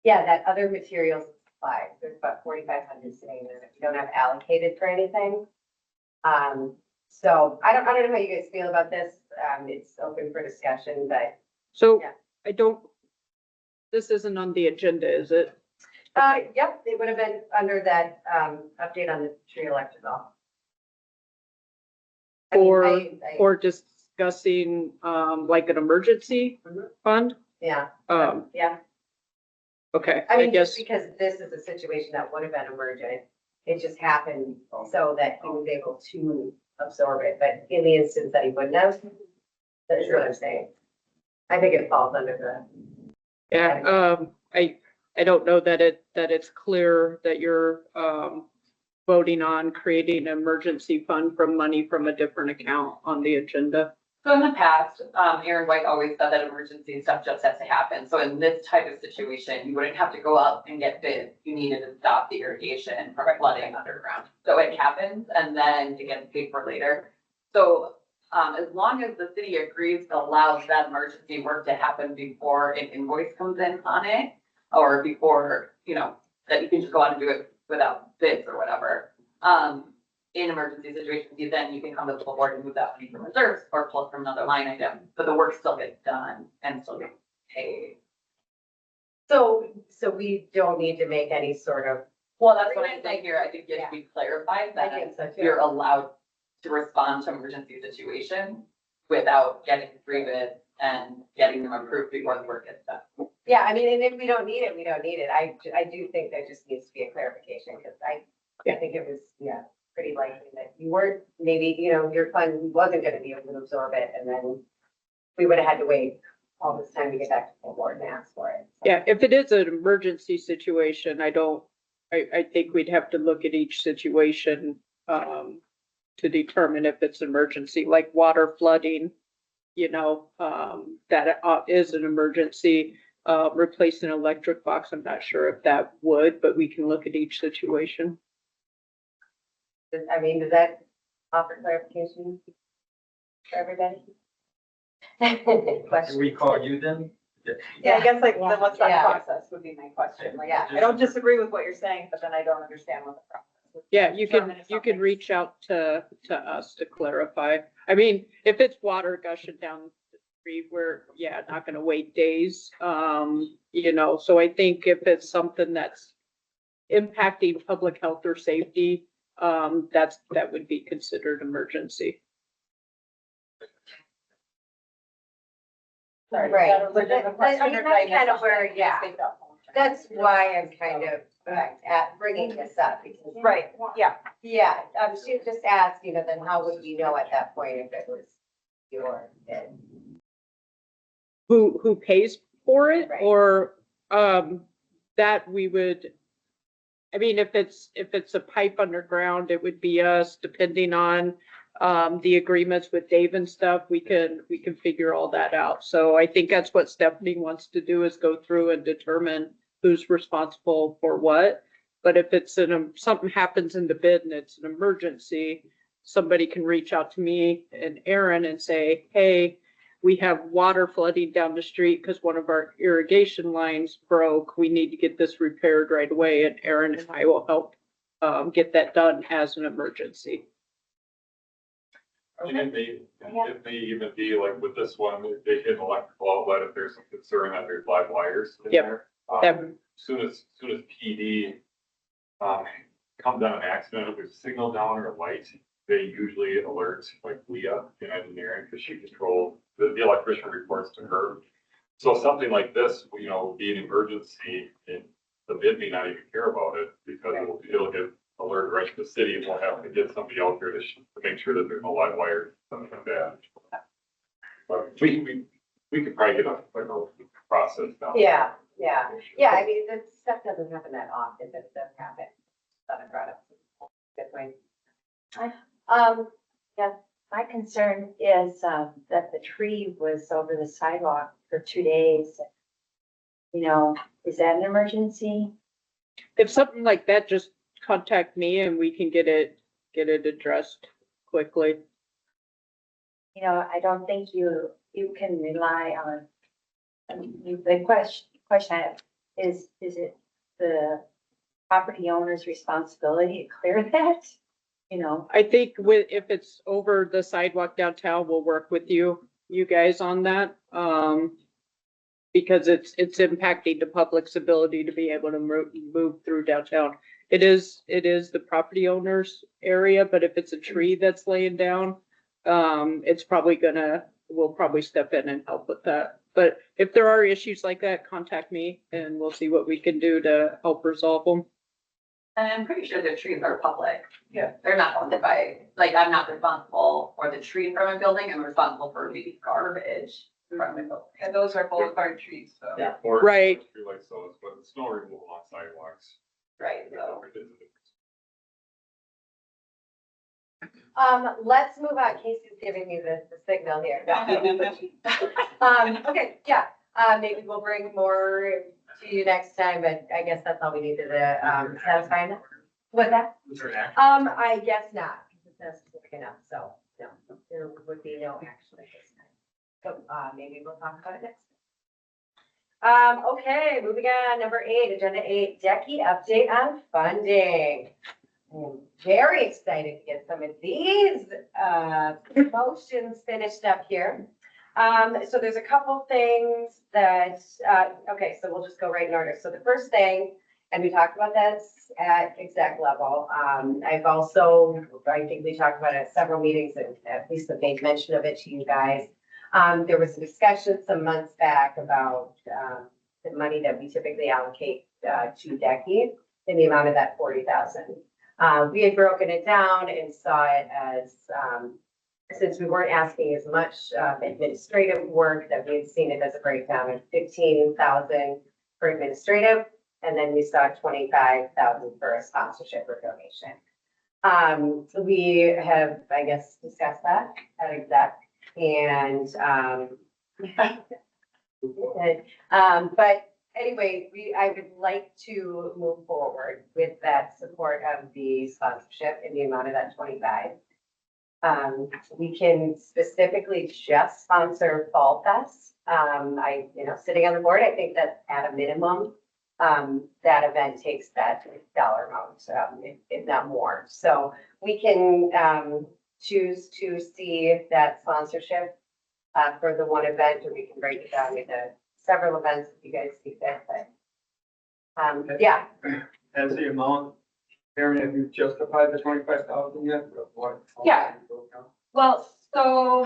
Yeah, that other materials and supplies, there's about 4,500 sitting there that we don't have allocated for anything. So I don't know how you guys feel about this. It's open for discussion, but So yeah. This isn't on the agenda, is it? Yep, it would have been under that, update on the tree electrical. Or discussing, like an emergency fund? Yeah, Okay, I I mean, guess, just because this is a situation that would have been emergent, it just happened so that he was able to absorb it, but in the instance that he wouldn't have, that's what I'm saying. I think it falls under the. yeah, I don't know that it's clear that you're, voting on creating an emergency fund from money from a different account on the agenda. So in the past, Aaron White always said that emergency stuff just has to happen. So in this type of situation, you wouldn't have to go up and get bids. You needed to stop the irrigation from flooding underground. So it happens and then it gets paid for later. So as long as the city agrees to allow that emergency work to happen before an invoice comes in on it, or before, that you can just go out and do it without bids or whatever. In emergency situations, you can come to the full board and move that money from reserves or pull it from another line item, but the work still gets done and still gets paid. So we don't need to make any sort of. Well, that's what I'm saying here. I think it should be clarified I think so that too. you're allowed to respond to emergency situations without getting free bids and getting them approved before the work gets done. Yeah, I mean, and if we don't need it, we don't need it. I do think there just needs to be a clarification because I think it was, pretty likely that you weren't, maybe, your fund wasn't gonna be able to absorb it, and then we would have had to wait all this time to get back to the board and ask for it. So. Yeah, if it is an emergency situation, I think we'd have to look at each situation, to determine if it's emergency, like water flooding, that is an emergency. Replacing an electric box, I'm not sure if that would, but we can look at each situation. Does that offer clarification for everybody? Can we call you then? Yeah, I guess like, then what's that Yeah. process would be my question. Like, Yeah. I don't disagree with what you're saying, but then I don't understand what the process is. Yeah, you Determine can, if you can something's- reach out to us to clarify. I mean, if it's water gushing down the street, we're, not gonna wait days. So I think if it's something that's impacting public health or safety, that would be considered emergency. Sorry, Right. is that a legitimate question, I mean, or did I that's kind of miss where, something? yeah. State that one. That's why I'm kind of at bringing this up, because. Right, yeah. Yeah, she just asked, then how would you know at that point if it was your bid? Who pays for it, Right. or, that we would, I mean, if it's a pipe underground, it would be us, depending on, the agreements with Dave and stuff, we can figure all that out. So I think that's what Stephanie wants to do, is go through and determine who's responsible for what. But if it's something happens in the bid and it's an emergency, somebody can reach out to me and Aaron and say, hey, we have water flooding down the street because one of our irrigation lines broke. We need to get this repaired right away. And Aaron and I will help get that done as an emergency. And it may even be like with this one, if they hit an electrical outlet, if there's some concern that there's live wires in Yep. there. That- Soon as PD, comes on an accident, if there's a signal down or a light, they usually alert like Leah in engineering, because she controls, the electrician reports to her. So something like this, would be an emergency, and the bid may not even care about it, because it'll get alert right to the city, and we'll have to get somebody out there to make sure that there's no live wires, something like that. But we could probably get a process down. Yeah. I mean, that stuff doesn't happen that often, but it does happen. Thought I brought up. Good point. My concern is, that the tree was over the sidewalk for 2 days. Is that an emergency? If something like that, just contact me and we can get it addressed quickly. I don't think you can rely on, the question I have is it the property owner's responsibility to clear that? I think if it's over the sidewalk downtown, we'll work with you guys on that. Because it's impacting the public's ability to be able to move through downtown. It is the property owner's area, but if it's a tree that's laying down, we'll probably step in and help with that. But if there are issues like that, contact me and we'll see what we can do to help resolve them. And I'm pretty sure the trees are public. Yeah. They're not owned by, I'm not responsible for the tree from a building, I'm responsible for maybe garbage from a building. And those are boulevard trees, so. Yeah, or Right. tree like those, but the snow removal on sidewalks. Right, so. Let's move on. Casey's giving me the signal here. Okay, yeah, maybe we'll bring more to you next time, but I guess that's all we needed to, satisfy that. What's that? Was there an action? I guess not, because it's not specific enough, so, no, there would be no action at this time. So, maybe we'll talk about it next time. Okay, moving on, number 8, agenda 8, Decky update on funding. I'm very excited to get some of these, motions finished up here. So there's a couple things that, okay, so we'll just go right in order. So the first thing, and we talked about this at exec level. I've also, I think we talked about it at several meetings, and at least have made mention of it to you guys. There was a discussion some months back about, the money that we typically allocate, to Decky in the amount of that 40,000. We had broken it down and saw it as, since we weren't asking as much administrative work, that we had seen it as a breakdown of 15,000 for administrative, and then we saw 25,000 for a sponsorship or donation. We have, I guess, discussed that at exec, and but anyway, I would like to move forward with that support of the sponsorship in the amount of that 25. We can specifically just sponsor Fall Fest. Sitting on the board, I think that at a minimum, that event takes that dollar amount, if not more. So we can, choose to see that sponsorship, for the one event, or we can break it down into several events if you guys see fit, but, yeah. As the amount, Karen, have you justified the 25,000 yet? What? Yeah. Well, so,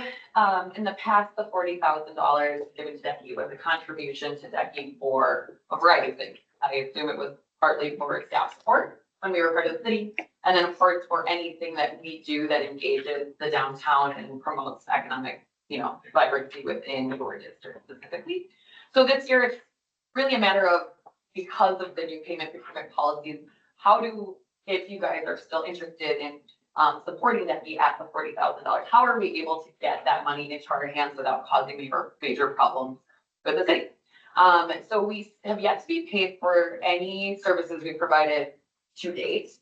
in the past, the $40,000 given to Decky was a contribution to Decky for a variety of things. I assume it was partly for staff support when we were part of the city. And then of course, for anything that we do that engages the downtown and promotes economic, vibrancy within your district specifically. So this year, it's really a matter of, because of the new payment procurement policies, if you guys are still interested in supporting that be at the $40,000, how are we able to get that money into our hands without causing major problems with the city? So we have yet to be paid for any services we provided to date.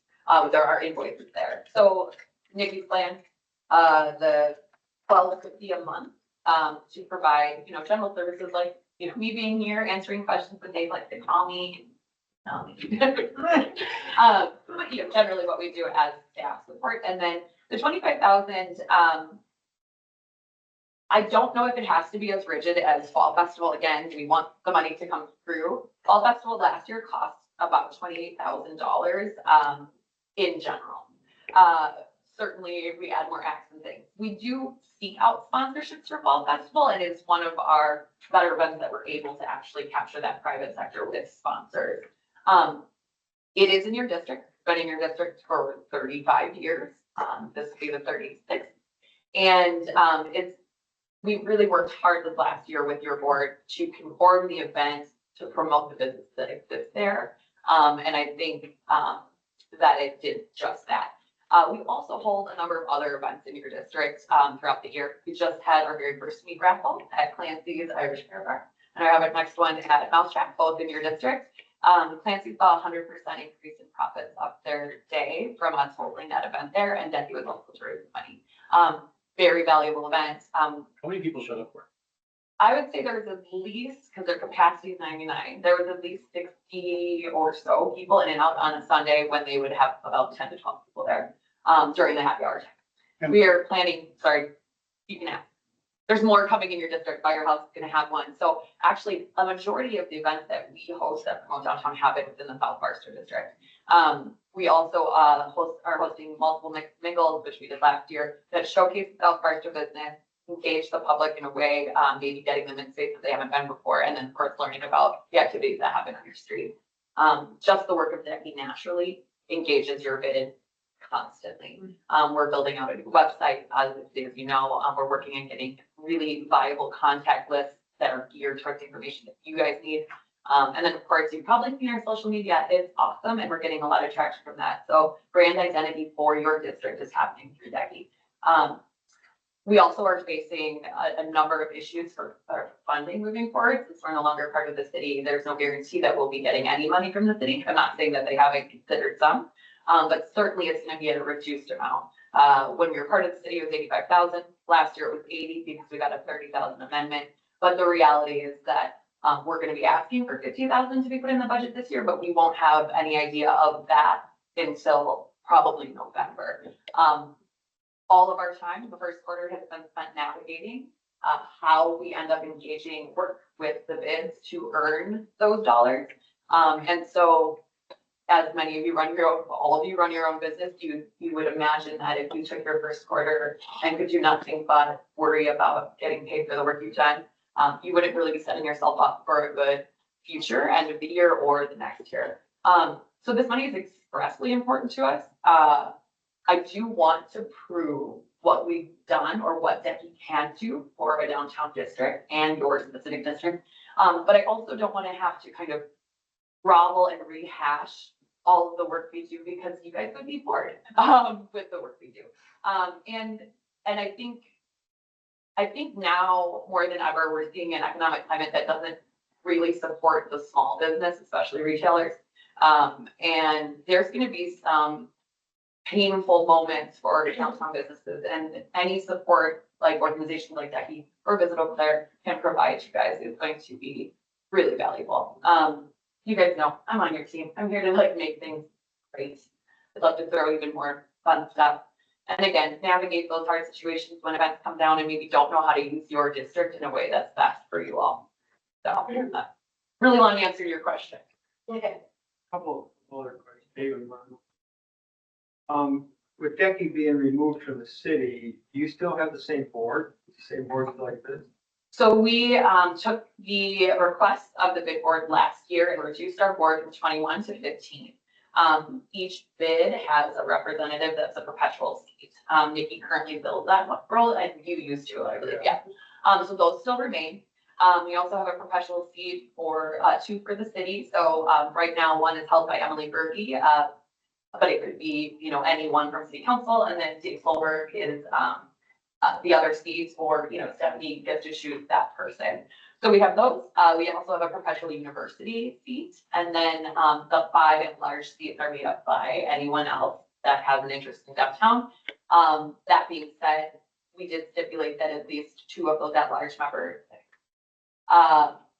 There are invoices there. So Nikki's plan, the $12.50 a month to provide, general services like, me being here, answering questions when they like to call me. But generally what we do as staff support. And then the 25,000, I don't know if it has to be as rigid as Fall Festival. Again, we want the money to come through. Fall Festival last year cost about $28,000 in general. Certainly if we add more acts and things. We do seek out sponsorships for Fall Festival, and it's one of our better events that we're able to actually capture that private sector with sponsors. It is in your district, been in your district for 35 years. This will be the 36th. And we really worked hard this last year with your board to conform the event to promote the business that exists there. And I think that it did just that. We also hold a number of other events in your district throughout the year. We just had our very first meat raffle at Clancy's Irish Fair Bar, and I have a next one at Mousetrap, both in your district. Clancy saw 100% increase in profits up their day from us holding that event there, and Debbie was also to raise money. Very valuable event. How many people showed up for it? I would say there was at least, because their capacity is 99, there was at least 60 or so people in and out on a Sunday when they would have about 10 to 12 people there during the happy hour time. We are planning, sorry, you can ask. There's more coming in your district. Firehouse is going to have one. So actually, a majority of the events that we host that promote downtown happen within the South Barstow district. We also are hosting multiple mingles, which we did last year, that showcase the South Barstow business, engage the public in a way, maybe getting them in spaces they haven't been before, and then of course learning about the activities that happen on your street. Just the work of Decky naturally engages your bid constantly. We're building out a new website, as you know, we're working on getting really viable contact lists that are geared towards information that you guys need. And then of course, you've probably seen our social media is awesome, and we're getting a lot of traction from that. So brand identity for your district is happening through Decky. We also are facing a number of issues for funding moving forward. Since we're no longer part of the city, there's no guarantee that we'll be getting any money from the city. I'm not saying that they haven't considered some, but certainly it's going to be at a reduced amount. When we were part of the city, it was 85,000. Last year it was 80 because we got a 30,000 amendment. But the reality is that we're going to be asking for 50,000 to be put in the budget this year, but we won't have any idea of that until probably November. All of our time, the first quarter, has been spent navigating how we end up engaging work with the bids to earn those dollars. And so, as many of you run your own, all of you run your own business, you would imagine that if you took your first quarter and could do nothing but worry about getting paid for the work you've done, you wouldn't really be setting yourself up for a good future end of the year or the next year. So this money is expressly important to us. I do want to prove what we've done or what Decky can do for a downtown district and your specific district. But I also don't want to have to kind of grovel and rehash all of the work we do because you guys would be bored, with the work we do. And I think now more than ever, we're seeing an economic climate that doesn't really support the small business, especially retailers. And there's gonna be some painful moments for downtown businesses, and any support like organizations like Decky or Visit Over There can provide you guys is going to be really valuable. You guys know I'm on your team. I'm here to like make things great. I'd love to throw even more fun stuff. And again, navigate those hard situations when events come down and maybe don't know how to use your district in a way that's best for you all. So, really long answer to your question. Okay. Couple of other questions, David. With Decky being removed from the city, do you still have the same board? The same board like this? So we took the request of the bid board last year and reduced our board from 21 to 15. Each bid has a representative that's a perpetual seat. Nikki currently fills that role, and you used to, I believe, yeah. So those still remain. We also have a professional seat for 2 for the city. So right now, one is held by Emily Berge, but it could be, you know, anyone from city council, and then Dave Solberg is the other seats, or, you know, Stephanie gets to choose that person. So we have those. We also have a professional university seat, and then the 5 at-large seats are made up by anyone else that has an interest in downtown. That being said, we did stipulate that at least 2 of those at-large members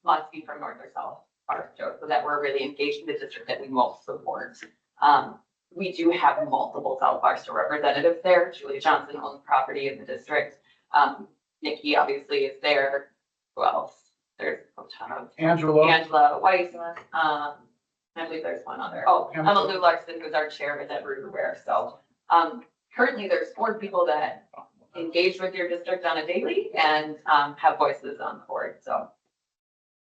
must be from North or South Barstow, so that we're really engaged in the district that we most support. We do have multiple South Barstow representatives there. Julie Johnson owns property in the district. Nikki obviously is there. Who else? There's a ton of Angela Weiss. I believe there's one other. Oh, Emma Lou Larson, who's our chair, is everywhere. So currently there's 4 people that engage with your district on a daily and have voices on the board. So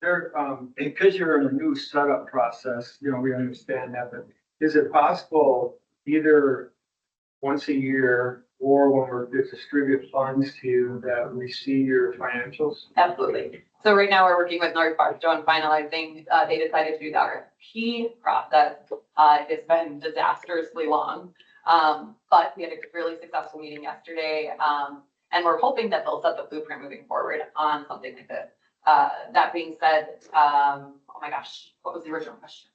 There, because you're in a new setup process, you know, we understand that, but is it possible either once a year or when we're to distribute funds to you that we see your financials? absolutely. So right now we're working with North Barstow and finalizing, they decided to do the RFP process. It's been disastrously long. But we had a really successful meeting yesterday. And we're hoping that they'll set the blueprint moving forward on something like this. That being said, oh my gosh, what was the original question?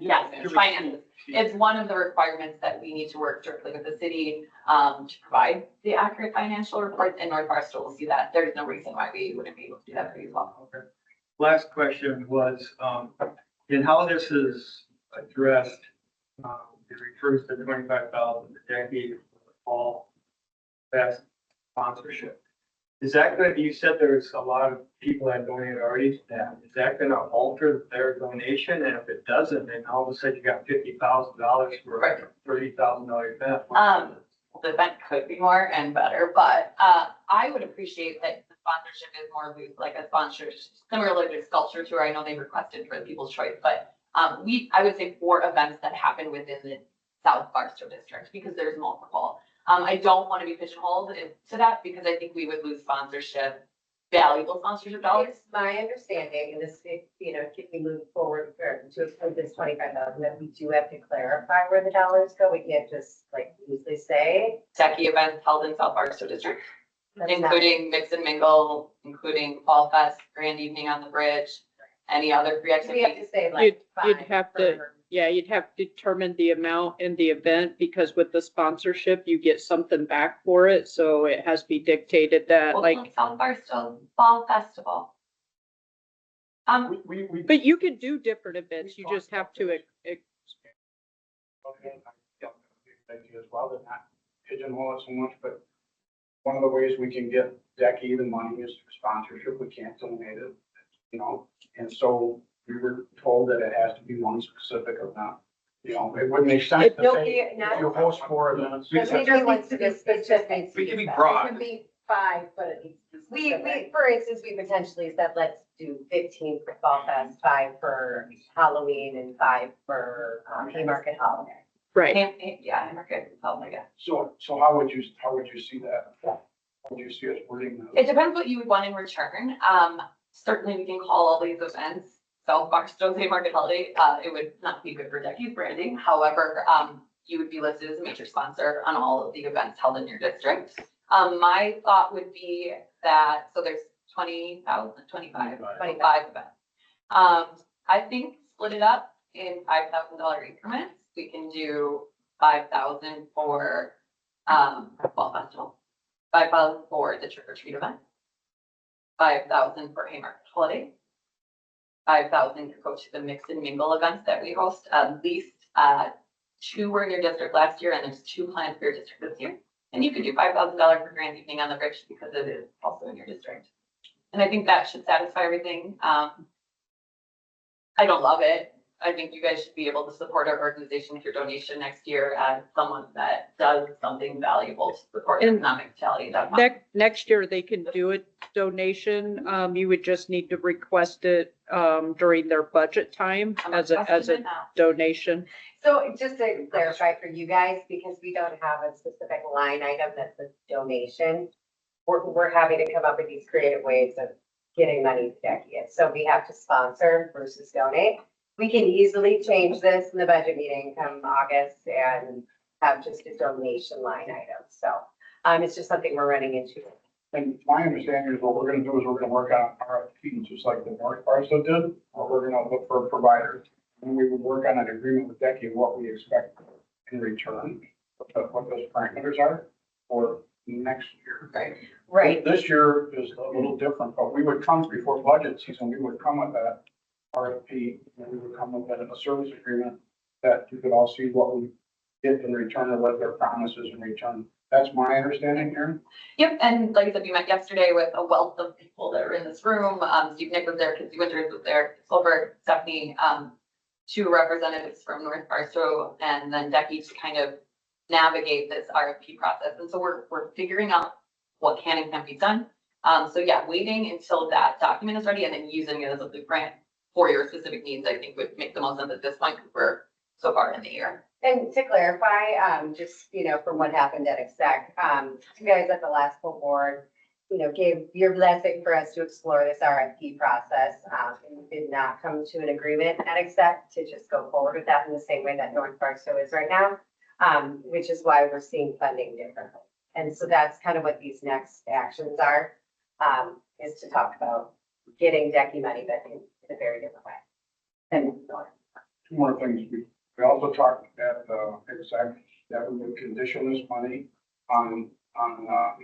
Yes, finances. It's one of the requirements that we need to work directly with the city to provide the accurate financial reports, and North Barstow will see that. There's no reason why we wouldn't be able to do that for you as well. Okay. Last question was, in how this is addressed, it refers to 25,000 a decade for all best sponsorship. Is that good? You said there's a lot of people that donated already to that. Is that gonna alter their donation? And if it doesn't, then all of a sudden you got $50,000 for a $30,000 event. The event could be more and better, but I would appreciate that the sponsorship is more loose, like a sponsor, similarly to Sculpture Tour. I know they requested for the People's Choice, but I would say 4 events that happen within the South Barstow district, because there's multiple. I don't want to be pigeonholed to that because I think we would lose sponsorship, valuable sponsorship dollars. It's my understanding, and this, you know, keep me moving forward to approve this 25,000, that we do have to clarify where the dollars go. We can't just like easily say. Decky events held in South Barstow district, That's including Mix and Mingle, including Fall Fest, Grand Evening on the Bridge, any other free not- We have activities. to say like. You'd 5 have to, per- yeah, you'd have to determine the amount in the event, because with the sponsorship, you get something back for it, so it has to be dictated that, Well, like, South Barstow Fall Festival. but you could do different events, you just have to, Okay, thank you as well, to not pigeonhole it so much, but one of the ways we can get Decky the money is through sponsorship. We can't donate it, you know, and so we were told that it has to be one specific event. You know, it wouldn't make sense to No, say, if you host 4 events. It just needs to be specific. We can be It broad. can be 5, but it needs to be. For instance, we potentially said, let's do 15 for Fall Fest, 5 for Halloween, and 5 for Haymarket Holiday. Right. Yeah, Market, oh my God. So how would you see that? How would you see us wording that? It depends what you would want in return. Certainly we can call all these events South Barstow Market Holiday. It would not be good for Decky's branding. However, you would be listed as a major sponsor on all of the events held in your district. My thought would be that, so there's 25 events. I think split it up in $5,000 increments. We can do 5,000 for, Fall Festival, 5,000 for the trick or treat event, 5,000 for Haymarket Holiday, 5,000 to go to the mix and mingle events that we host. At least 2 were in your district last year, and there's 2 planned for your district this year. And you could do $5,000 for Grand Evening on the Bridge because it is also in your district. And I think that should satisfy everything. I don't love it. I think you guys should be able to support our organization with your donation next year as someone that does something valuable to support And economic vitality. Next year, they can do a donation. You would just need to request it, during their budget time as a donation. So just to clarify for you guys, because we don't have a specific line item that's a donation, we're having to come up with these creative ways of getting money to Decky. So we have to sponsor versus donate. We can easily change this in the budget meeting come August and have just a donation line item. So it's just something we're running into. And my understanding is what we're gonna do is we're gonna work on RFPs, just like the North Barstow did, or we're gonna look for providers. And we would work on an agreement with Decky, what we expect in return, what those parameters are for next year. Right. This year is a little different, but we would come before budget season, we would come with that RFP, and we would come with a service agreement that you could all see what we get in return or what their promises in return. That's my understanding here. Yep, and like I said, we met yesterday with a wealth of people that are in this room. Steve Nick was there, Kinsey Winters was there, Silver, Stephanie, 2 representatives from North Barstow, and then Decky to kind of navigate this RFP process. And so we're figuring out what can and can't be done. So yeah, waiting until that document is ready and then using it as a blueprint for your specific needs, I think would make the most sense at this point because we're so far in the year. And to clarify, just, from what happened at exec, you guys at the last full board, gave your blessing for us to explore this RFP process. And did not come to an agreement at exec to just go forward with that in the same way that North Barstow is right now, which is why we're seeing funding differently. And so that's kind of what these next actions are, is to talk about getting Decky money, but in a very different way. And 2 more things. We also talked at exec that we would condition this money on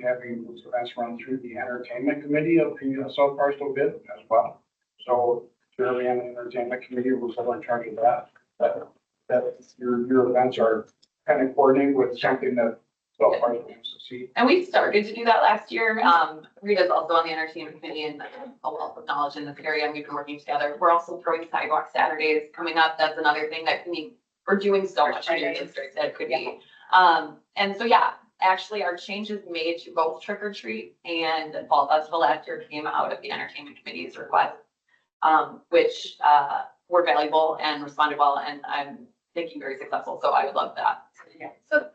having those events run through the entertainment committee of the South Barstow bid as well. So Jeremy and the entertainment committee was all in charge of that. That your events are kind of coordinated with something that South Barstow wants to see. And we started to do that last year. Rita's also on the entertainment committee and a wealth of knowledge in this area, and we've been working together. We're also throwing sidewalk Saturdays coming up. That's another thing that we're doing so much in your district that it could be. And so, yeah, actually our changes made to both trick or treat and Fall Festival last year came out of the entertainment committee's request, which were valuable and responded well, and I'm thinking very successful. So I would love that. yeah. So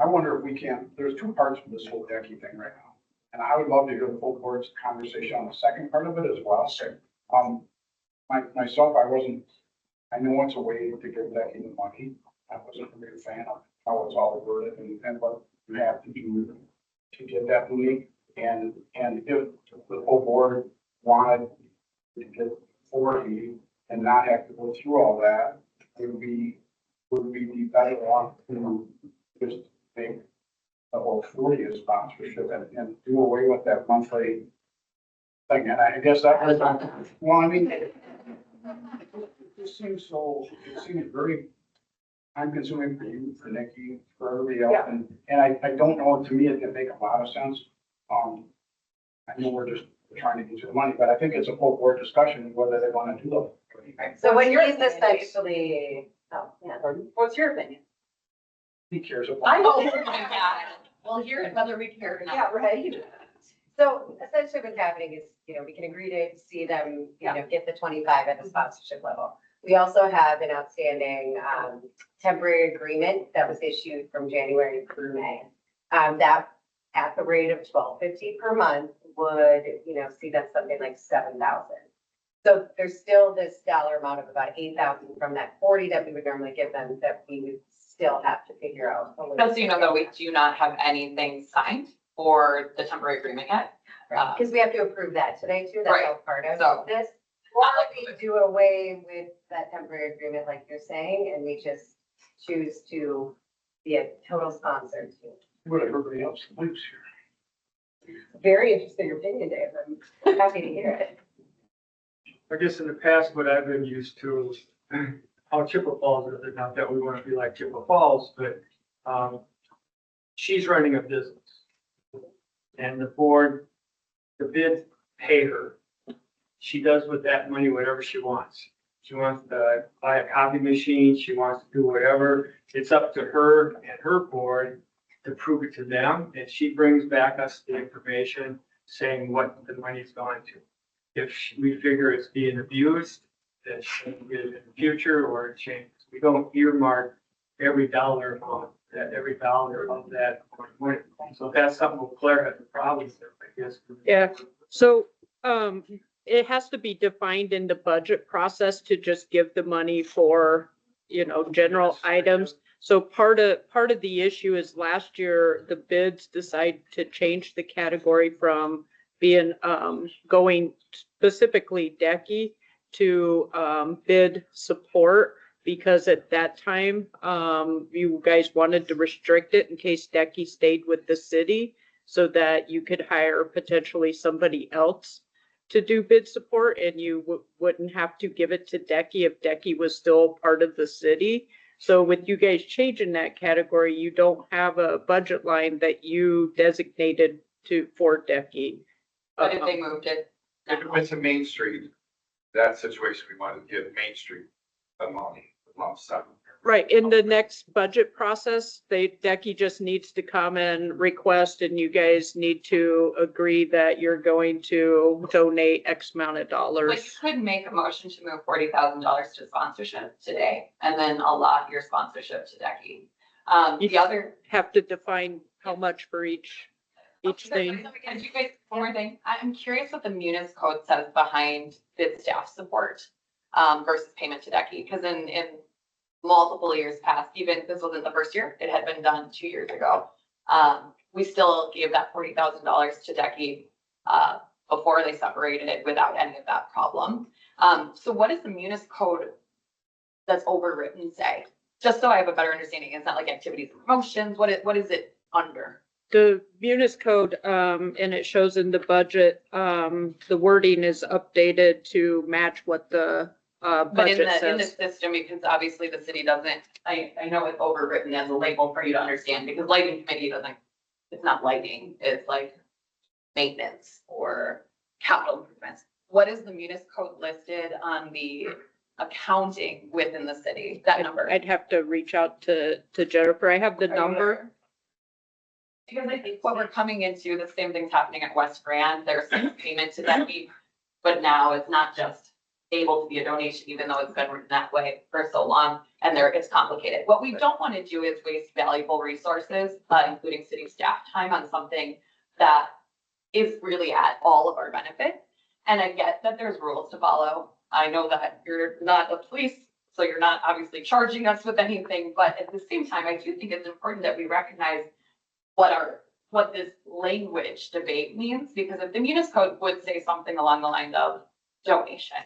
I wonder if we can, there's 2 parts to this whole Decky thing right now. And I would love to hear the full board's conversation on the second part of it as well. Myself, I know it's a way to give Decky the money. I wasn't a big fan of how it's all worded and what you have to do to get that money. And if the full board wanted to get 40 and not have to go through all that, would we be better off to just make the whole 40 as sponsorship and do away with that monthly thing? And I guess that was, well, I mean, it just seems very time consuming for you, for Nikki, for everybody else. And I don't know, to me, it can make a lot of sense. I know we're just trying to get you the money, but I think it's a full board discussion whether they want to do that. So when you're essentially, What's your opinion? He cares about. Oh my God. We'll hear it whether we care or not. Yeah, right. So essentially what's happening is, we can agree to see them, get the 25 at the sponsorship level. We also have an outstanding temporary agreement that was issued from January through May. That at the rate of $12.50 per month would, see that's something like 7,000. So there's still this dollar amount of about 8,000 from that 40 that we would normally give them that we would still have to figure out. Just so you know, though, we do not have anything signed for the temporary agreement yet. Because we have to approve that today too. That's Right. all part of So- this. Why don't we do away with that temporary agreement like you're saying, and we just choose to be a total sponsor to? What everybody else believes here. Very interesting opinion, Dave. I'm happy to hear it. I guess in the past, what I've been used to is how Chippewa Falls is, not that we want to be like Chippewa Falls, but, she's running a business. And the board, the bids pay her. She does with that money whatever she wants. She wants to buy a copy machine, she wants to do whatever. It's up to her and her board to prove it to them, and she brings back us the information saying what the money's going to. If we figure it's being abused, then she can get it in the future or change. We don't earmark every dollar amount, that every dollar of that money. So if that's something Claire has a problem with, I guess. Yeah. So, it has to be defined in the budget process to just give the money for, general items. So part of the issue is last year, the bids decided to change the category from being, going specifically decky to, bid support. Because at that time, you guys wanted to restrict it in case decky stayed with the city so that you could hire potentially somebody else to do bid support and you wouldn't have to give it to decky if decky was still part of the city. So with you guys changing that category, you don't have a budget line that you designated for decky. But if they moved it. If it went to Main Street, that situation, we wanted to give Main Street a lump sum. Right, in the next budget process, decky just needs to come and request and you guys need to agree that you're going to donate X amount of dollars. But you could make a motion to move $40,000 to sponsorship today and then allot your sponsorship to Decky. The other. Have to define how much for each thing. And you guys, one more thing, I'm curious what the Munis code says behind bid staff support versus payment to Decky, because in multiple years past, even this wasn't the first year, it had been done 2 years ago. We still gave that $40,000 to Decky before they separated it without any of that problem. So what does the Munis code that's overwritten say? Just so I have a better understanding, it's not like activities and promotions, what is it under? The Munis code, and it shows in the budget, the wording is updated to match what the But in budget the says. system, because obviously the city doesn't, I know it's overwritten as a label for you to understand, because lighting committee doesn't, it's not lighting, it's like maintenance or capital improvements. What is the Munis code listed on the accounting within the city, that number? I'd have to reach out to Jennifer. I have the number. Because I think what we're coming into, the same thing's happening at West Grand, there's payment to Decky, but now it's not just able to be a donation, even though it's been written that way for so long, and it's complicated. What we don't want to do is waste valuable resources, including city staff time, on something that is really at all of our benefit. And I get that there's rules to follow. I know that you're not the police, so you're not obviously charging us with anything, but at the same time, I do think it's important that we recognize what this language debate means, because if the Munis code would say something along the lines of donation,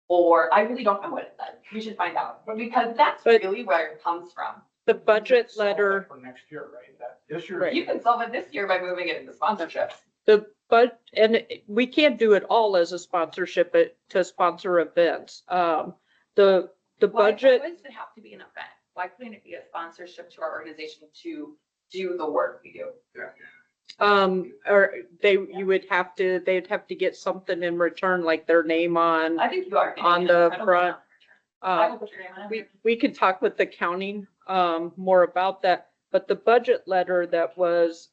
or I really don't know what it says, we should find out, but because that's really where it comes from. The budget letter. For next year, right? This year. You can solve it this year by moving it into sponsorships. And we can't do it all as a sponsorship to sponsor events. The budget. Why does it have to be an event? Why couldn't it be a sponsorship to our organization to do the work we do? Or they'd have to get something in return, like their name on. I think you are. On the front. I will put your name on it. We could talk with the accounting, more about that. but the budget letter that was,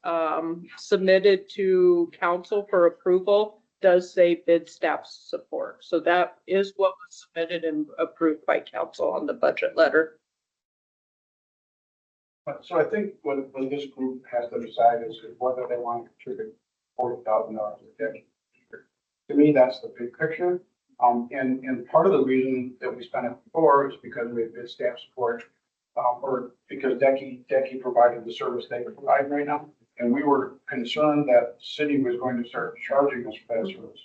submitted to council for approval does say bid staff support. So that is what was submitted and approved by council on the budget letter. So I think when this group has to decide is whether they want to contribute $40,000 a decade. To me, that's the big picture. And part of the reason that we spent it before is because we have bid staff support, or because Decky provided the service they provide right now. And we were concerned that the city was going to start charging us for that service.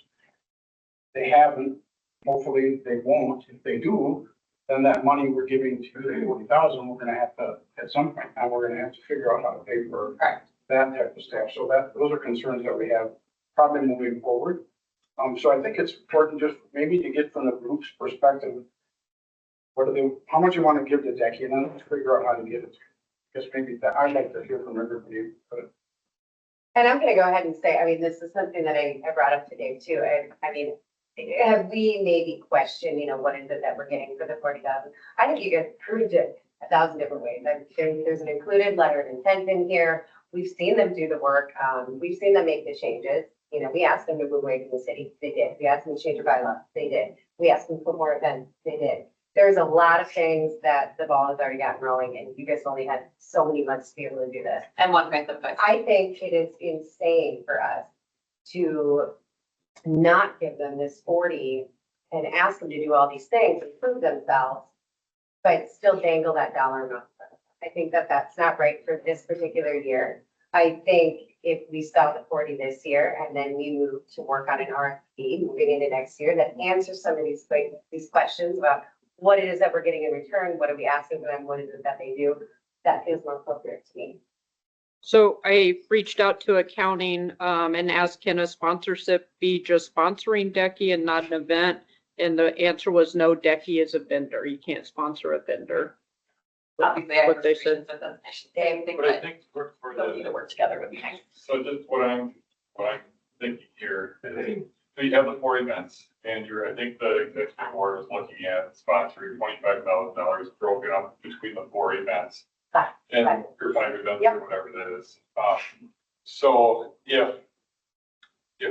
They haven't, hopefully they won't. If they do, then that money we're giving to the 40,000, we're gonna have to, at some point now, we're gonna have to figure out how to pay for that type of staff. So those are concerns that we have probably moving forward. So I think it's important just maybe to get from the group's perspective, how much you want to give to Decky, and then let's figure out how to get it. Because maybe that, I'd like to hear from everybody, but. And I'm gonna go ahead and say, I mean, this is something that I brought up to Dave too. I mean, have we maybe questioned, what is it that we're getting for the 40,000? I think you guys proved it 1,000 different ways. There's an included letter of intent in here. We've seen them do the work. We've seen them make the changes. We asked them to move away from the city. They did. We asked them to change their bylaws. They did. We asked them to put more events. They did. There's a lot of things that the ball has already gotten rolling, and you guys only had so many months to be able to do this. And one point of advice. I think it is insane for us to not give them this 40 and ask them to do all these things and prove themselves, but still dangle that dollar amount. I think that that's not right for this particular year. I think if we stop at 40 this year and then we move to work on an RFP moving into next year that answers some of these questions about what it is that we're getting in return, what are we asking for them, what is it that they do, that feels more appropriate to me. So I reached out to accounting, and asked, can a sponsorship be just sponsoring Decky and not an event? And the answer was no, Decky is a vendor. You can't sponsor a vendor. Obviously, I What they said. Same thing, But I but think for they'll need to work together with me. so just what I'm thinking here is, so you have the 4 events, and I think the executive board is looking at sponsoring $25,000 broken up between the 4 events. And or 5 events or whatever that is. So if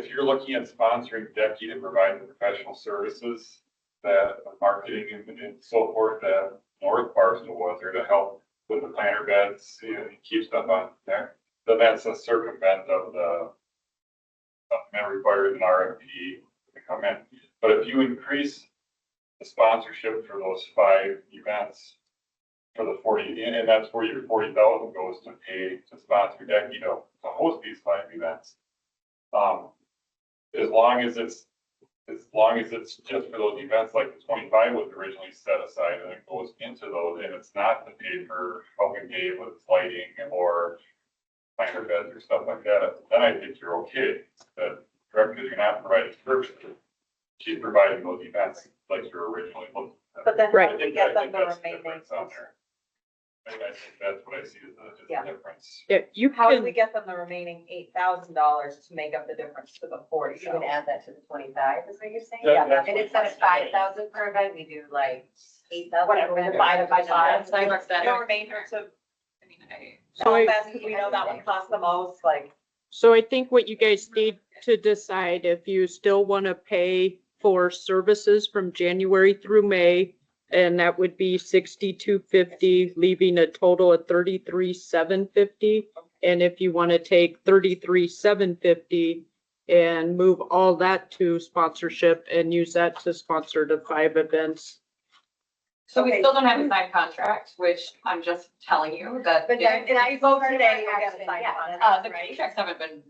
you're looking at sponsoring Decky to provide the professional services that marketing and so forth that North Barstow was there to help with the planter beds, keep stuff on there, then that's a circumvent of the that requires an RFP to come in. But if you increase the sponsorship for those 5 events for the 40, and that's where your 40,000 goes to pay to sponsor Decky to host these 5 events. As long as it's just for those events, like the 25 was originally set aside and it goes into those, and it's not to pay for helping Dave with lighting or planter beds or stuff like that, then I think you're okay. That correct, because you're not providing services. She's providing those events like you're originally looking at. But then Right. how do we get them the That's remaining? difference on there. I think that's what I see as the Yeah. difference. Yeah, you How do can, we get them the remaining $8,000 to make up the difference to the 40? You can add that to the 25, is what you're saying? Yeah, that's And what instead I'm of 5,000 per event, we do like 8,000. Whatever, per event. divide it by 5. Sidewalks that The are- remainder to I mean, So I- Fest, because we know that one costs the most, like. so I think what you guys need to decide if you still want to pay for services from January through May, and that would be $62.50, leaving a total of $33,750. And if you want to take $33,750 and move all that to sponsorship and use that to sponsor the 5 events. So we Okay. still don't have a signed contract, which I'm just telling you that. But if- then I vote today, we'll get a signed the right? contracts haven't been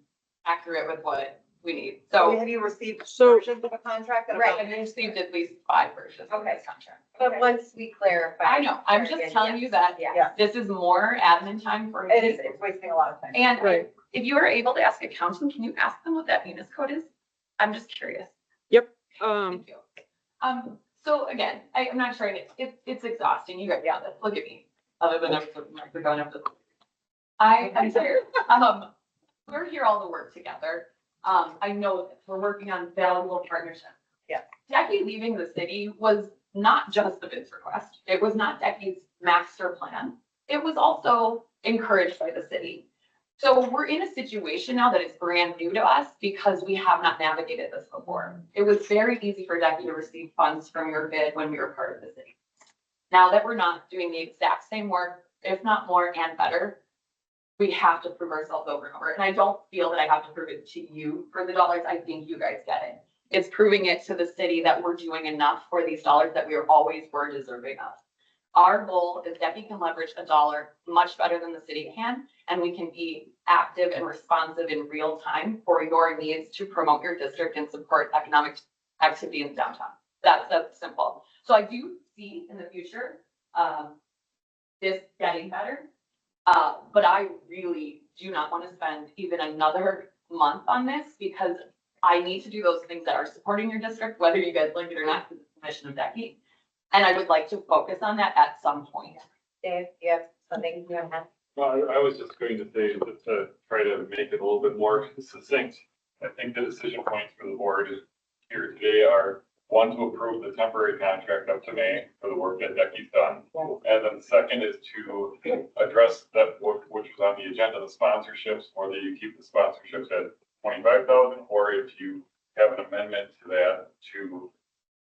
accurate with what we need. So So have you received So- versions of a contract? that are Right. I've received at least 5 versions of Okay. this contract. But once we clarify. I know, I'm just telling you that Yeah. this is more admin time for me. It is, it's wasting a lot of time. And Right. if you are able to ask accountant, can you ask them what that munis code is? I'm just curious. Thank you. So again, I'm not trying to, it's exhausting. You guys got this. Look at me. Other than I'm going up the. I'm tired. We're here all to work together. I know that we're working on valuable partnerships. Yeah. Decky leaving the city was not just the bids request. It was not Decky's master plan. it was also encouraged by the city. So we're in a situation now that is brand new to us because we have not navigated this before. It was very easy for Decky to receive funds from your bid when we were part of the city. Now that we're not doing the exact same work, if not more and better, we have to prove ourselves over and over. And I don't feel that I have to prove it to you for the dollars. I think you guys get it. It's proving it to the city that we're doing enough for these dollars that we always were deserving of. Our goal is that we can leverage a dollar much better than the city can, and we can be active and responsive in real time for your needs to promote your district and support economic activity in downtown. That's simple. So I do see in the future, this getting better. But I really do not want to spend even another month on this because I need to do those things that are supporting your district, whether you guys like it or not, because it's the mission of Decky. And I would like to focus on that at some point. Dave, do you have something you want to add? Well, I was just going to say that to try to make it a little bit more succinct, I think the decision points for the board here today are, one, to approve the temporary contract up to May for the work that Decky's done. And then the second is to address that, which was on the agenda, the sponsorships, whether you keep the sponsorships at 25,000, or if you have an amendment to that to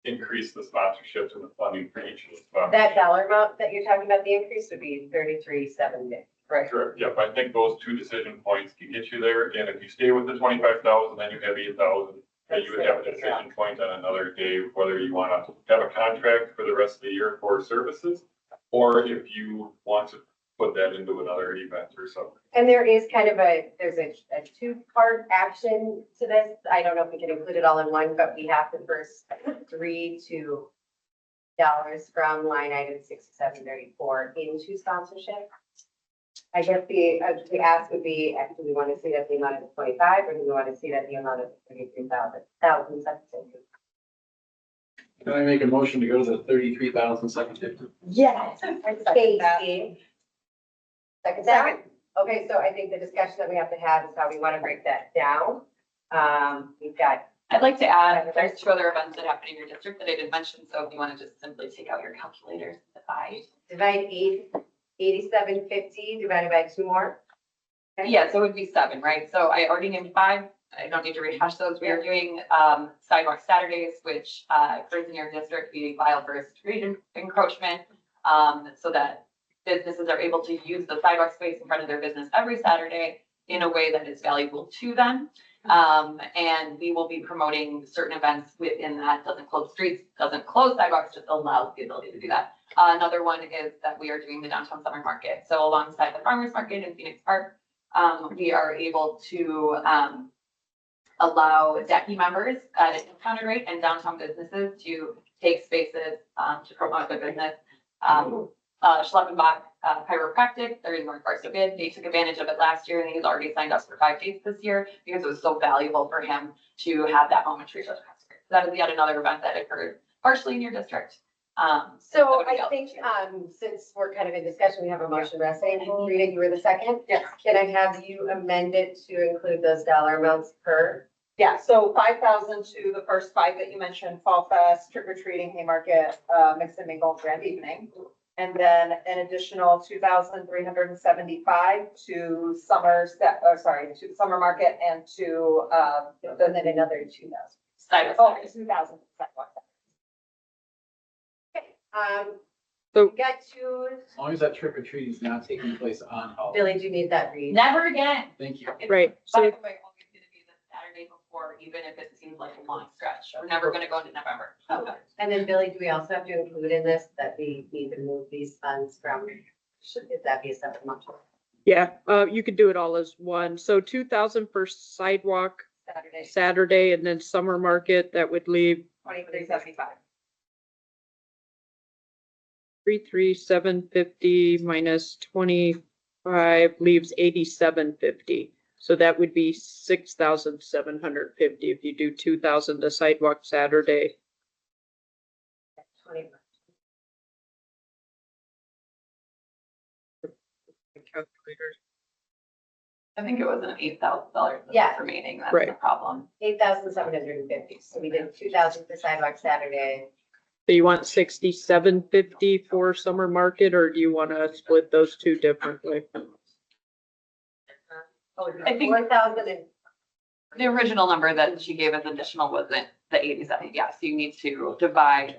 increase the sponsorships and the funding for each of the sponsors. That dollar amount that you're talking about, the increase would be 33,750. Right. Sure, yep, I think those two decision points can get you there, and if you stay with the 25,000, then you have 8,000. And you would have a decision point on another day, whether you want to have a contract for the rest of the year for services, or if you want to put that into another event or something. And there is kind of there's a two-part action to this. I don't know if we can include it all in one, but we have to first agree to dollars from line item 6734 into sponsorship. I guess the ask would be, do we want to see it at the amount of 25, or do we want to see it at the amount of 33,000? Can I make a motion to go to the 33,750? Yes. Casey. Second. Okay, so I think the discussion that we have to have is how we want to break that down. We've got. I'd like to add, there's 2 other events that happen in your district that I didn't mention, so if you want to just simply take out your calculators and Divide 8750 divided by 2 more. Okay. Yeah, so it would be 7, right? So I already named 5. I don't need to rehash those. We are doing sidewalk Saturdays, which occurs in your district, we file for a street encroachment, so that businesses are able to use the sidewalk space in front of their business every Saturday in a way that is valuable to them. And we will be promoting certain events within that. Doesn't close streets, doesn't close sidewalks, just allows the ability to do that. Another one is that we are doing the downtown summer market. So alongside the farmers market in Phoenix Park, we are able to allow Decky members at a discounted rate and downtown businesses to take spaces to promote their business. Schleppenbach Chiropractic, they're in North Barstow bid. They took advantage of it last year, and he's already signed us for 5 days this year because it was so valuable for him to have that moment to reach out to customers. That is yet another event that occurred partially in your district. So I think, since we're kind of in discussion, we have a motion resting. Rita, you were the second? Yes. Can I have you amend it to include those dollar amounts per? Yeah, so 5,000 to the first 5 that you mentioned, Fall Fest, trick or treating, Haymarket, Mix and Mingle, Grand Evening. And then an additional 2,375 to to the summer market and to, And then another 2,000. Sidewalk. 2,000 sidewalk. We got to, As long as that trick or treat is not taking place on Halloween. Billy, do you need that read? Never again. Thank you. Right. By So the way, always going to be the Saturday before, even if it seems like a long stretch. We're never going to go into November. Okay. And then Billy, do we also have to include in this that we need to move these funds from, should that be a separate motion? yeah, you could do it all as one. So 2,000 for sidewalk Saturday, Saturday, and then summer market, that would leave 2375. 33,750 minus 25 leaves 8,750. So that would be 6,750 if you do 2,000 to sidewalk Saturday. 20. I think it was an $8,000 Yeah. remaining. That's Right. the problem. 8,750. So we did 2,000 for sidewalk Saturday, So you want 6750 for summer market, or do you want to split those two differently? I think 4,000 and the original number that she gave as additional wasn't the 87. Yeah, so you need to divide.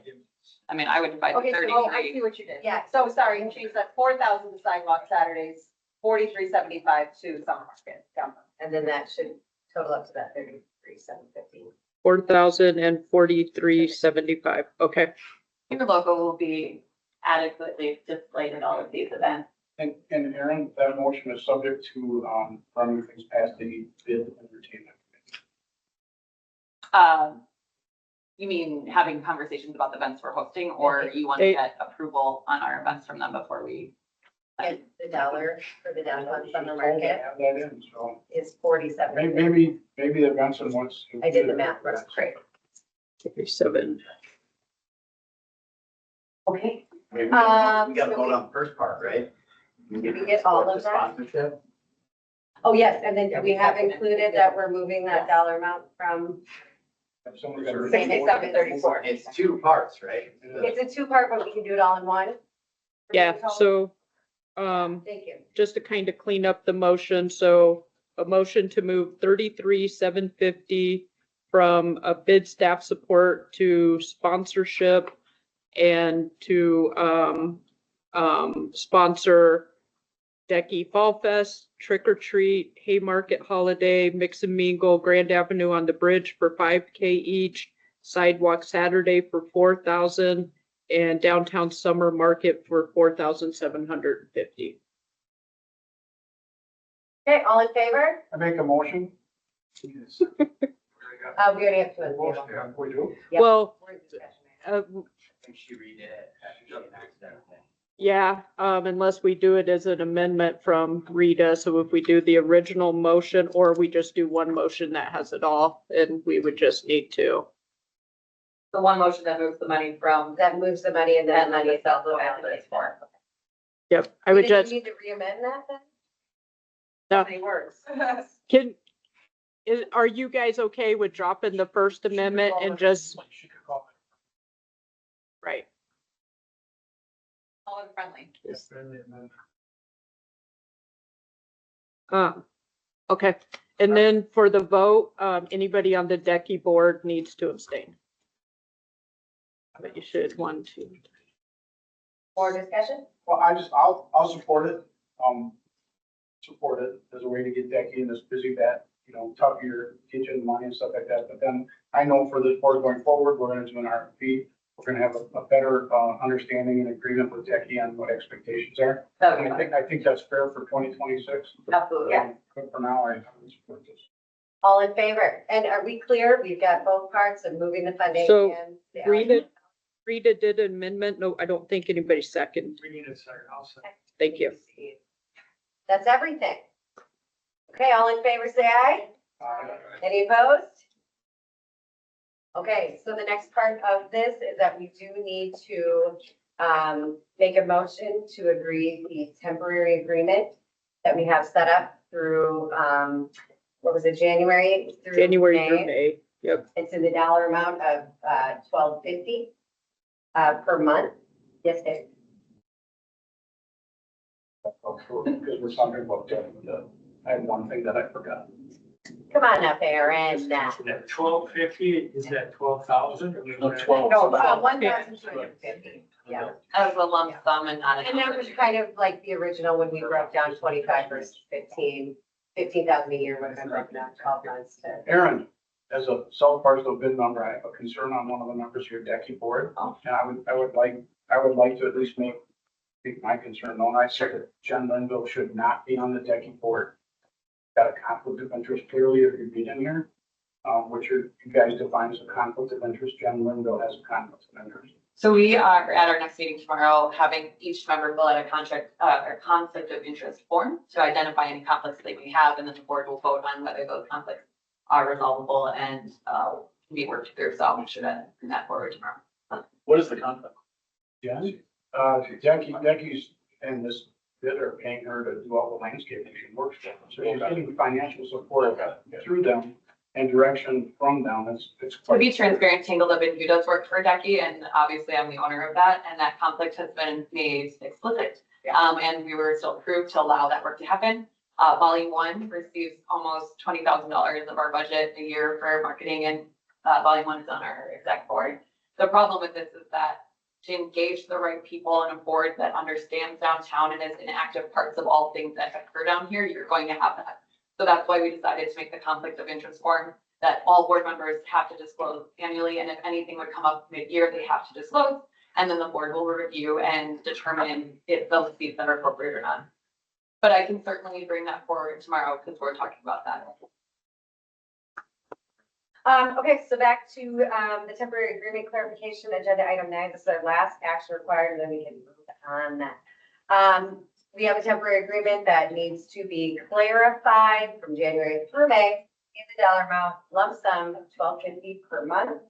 I mean, I would divide the Okay, so, 33. what you did. yeah, So sorry, she said 4,000 to sidewalk Saturdays, 4375 to summer market. downtown. and then that should total up to that 33,750. 4,043.75. Okay. Your logo will be adequately displayed at all of these events. And Aaron, that motion is subject to, running things past the bid entertainment. You mean having conversations about the events we're hosting, or you want to They- get approval on our events from them before we? And the dollar for the downtown summer Told to market Have that in, so is 47. maybe the events and what's. I did the math, that's great. 37. Okay. We Um, gotta vote on the first part, right? Did we get all of The that? Sponsorship? Oh, yes, and then we have included that we're moving that dollar amount from, If somebody got a- 6734. It's two parts, right? It's a two-part, but we can do it all in one. Yeah, so, Thank you. just to kind of clean up the motion, so a motion to move 33,750 from a bid staff support to sponsorship and to, sponsor Decky Fall Fest, Trick or Treat, Haymarket Holiday, Mix and Mingle, Grand Avenue on the Bridge for 5K each, Sidewalk Saturday for 4,000, and Downtown Summer Market for 4,750. Okay, all in favor? I make a motion. We already have to. Yeah, we do. Yep. Well, We're in discussion right uh, I think she redid it after she announced everything. yeah, unless we do it as an amendment from Rita, so if we do the original motion, or we just do one motion that has it all, and we would just need to. The one motion that moves the money from. now. That moves the money and then And the then money the itself. self-allocated for. Yep, I would Do just, you need to re-amend that then? No. How many words? are you guys okay with dropping the First Amendment and just, She could call right? All in friendly. it. Okay, and then for the vote, anybody on the Decky board needs to abstain. But you should, 1, 2. More discussion? Well, I'll support it, support it as a way to get Decky in this busy bat, tough year, kitchen money and stuff like that. But then I know for this board going forward, we're gonna do an RFP. We're gonna have a better, understanding and agreement with Decky on what expectations are. That And would be I think that's fair for 2026. absolutely. Yeah. But for now, I would support this. All in favor? And are we clear? We've got both parts of moving the funding So, and. the Rita did an amendment. No, I don't think anybody seconded. We need a second, I'll second. Thank you. That's everything. Okay, all in favor, say aye. Uh, Any opposed? Okay, so the next part of this is that we do need to make a motion to agree the temporary agreement that we have set up through, what was it, January? through January through May. Yep. It's in the dollar amount of $12.50 per month. Yes, Dave? Because we're talking about, I had one thing that I forgot. Come on up, Aaron. Is that 1250, is that 12,000? No, 1,250. Yeah. As a lump sum and not. And that was kind of like the original when we broke down 25 versus 15. 15,000 a year would have been broken down 12 months to. Aaron, as a South Barstow bid member, I have a concern on one of the members of your Decky board. And I would like to at least make my concern known. I said that Jen Linville should not be on the Decky board. Got a conflict of interest clearly if you read in here, which you guys define as a conflict of interest. Jen Linville has a conflict of interest. So we are at our next meeting tomorrow, having each member fill out a contract, or conflict of interest form to identify any conflicts they may have, and then the board will vote on whether those conflicts are resolvable and be worked through. So I'll make sure to bring that forward tomorrow. What is the conflict? Yes. Decky's and this bid are paying her to do all the landscaping she works for. So she's getting financial support through them. and direction from them. It's To quite. be transparent, Tangled Up and You does work for Decky, and obviously I'm the owner of that, and that conflict has been made explicit. And we were still approved to allow that work to happen. Volume 1 receives almost $20,000 of our budget a year for marketing, and Volume 1 is on our exec board. The problem with this is that to engage the right people on a board that understands downtown and is in active parts of all things that occur down here, you're going to have that. So that's why we decided to make the conflict of interest form that all board members have to disclose annually, and if anything would come up mid-year, they have to disclose, and then the board will review and determine if those seats are appropriate or not. But I can certainly bring that forward tomorrow because we're talking about that. Okay, so back to, the temporary agreement clarification, agenda item 9, this is our last action required, and then we can move on that. We have a temporary agreement that needs to be clarified from January through May in the dollar amount, lump sum of $12.50 per month.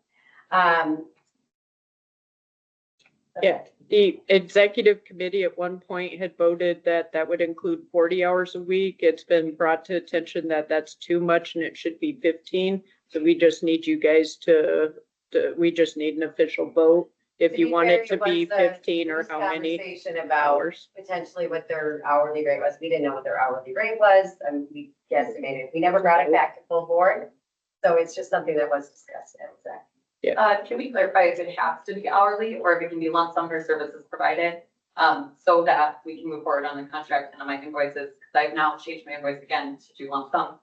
Yeah, the executive committee at one point had voted that that would include 40 hours a week. It's been brought to attention that that's too much and it should be 15. So we just need you guys we just need an official vote. If you want it to be 15 or how many Conversation about hours. potentially what their hourly rate was. We didn't know what their hourly rate was, and we guesstimated. We never brought it back to full board. So it's just something that was discussed at exec. Can we clarify if it has to be hourly or if it can be lump sum for services provided? So that we can move forward on the contract and on my invoices, because I've now changed my invoice again to do lump sum.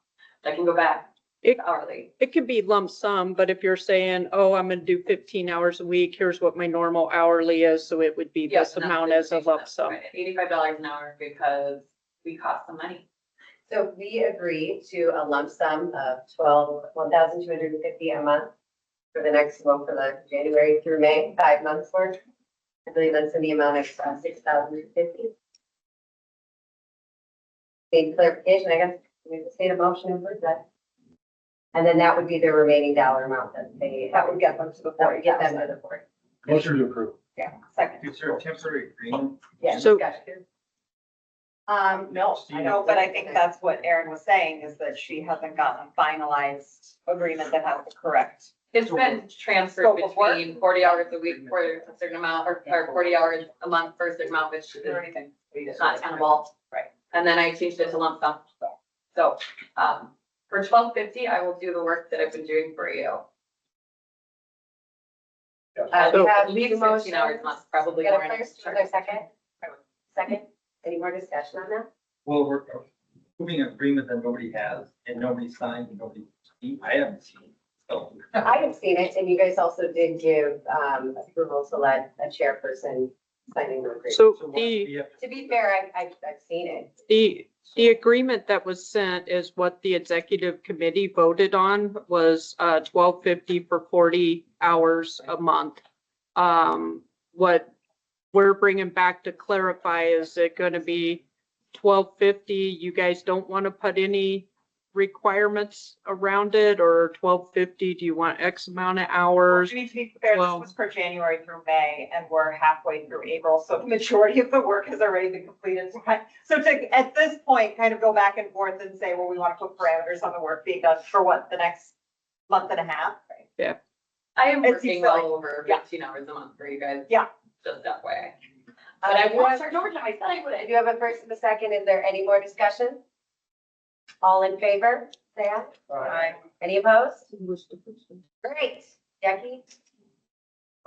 I can go back to hourly. It could be lump sum, but if you're saying, oh, I'm gonna do 15 hours a week, here's what my normal hourly is, so it would be Yes, this and that's amount the as a lump information sum. that's provided. $85 an hour because we cost some money. So we agreed to a lump sum of $1,250 a month for the next, well, for the January through May, 5 months worth. I believe that's in the amount of $6,050. Need clarification, I guess, we just need a motion for that. And then that would be the remaining dollar amount that that would get them to the board, get them to the board. Motion to approve. Yeah, second. Is there a temporary agreement? Yeah, So- discussion. No, I know, but I think that's what Erin was saying, is that she hasn't gotten a finalized agreement that has the correct. It's been transferred Scope of work. between 40 hours a week for a certain amount, or 40 hours a month for a certain amount, which is Anything. not tenable. Right. And then I changed it to lump sum. So, for $12.50, I will do the work that I've been doing for you. We So have at two least 15 hours a motions. month, probably Got more. a first, another second? Second, any more discussion on that? Well, we're approving an agreement that nobody has and nobody signed and nobody, I haven't seen. So I have seen it, and you guys also did give, approval to let a chairperson sign in the agreement. So what the, we have to- To be fair, I've seen it. the agreement that was sent is what the executive committee voted on was $12.50 for 40 hours a month. What we're bringing back to clarify, is it going to be $12.50? You guys don't want to put any requirements around it, or $12.50? Do you want X amount of hours? I mean, to be fair, this Well- was for January through May, and we're halfway through April, so the majority of the work has already been completed. So to, at this point, kind of go back and forth and say, well, we want to put parameters on the work being done for what, the next month and a half? I am It working seems well like- over yeah. 15 hours a month for you guys. Yeah. Just that way. But I won't start overtime. I said I I would. do have a first and a second. Is there any more discussion? All in favor, say aye. Aye. Any opposed? Great, Jackie?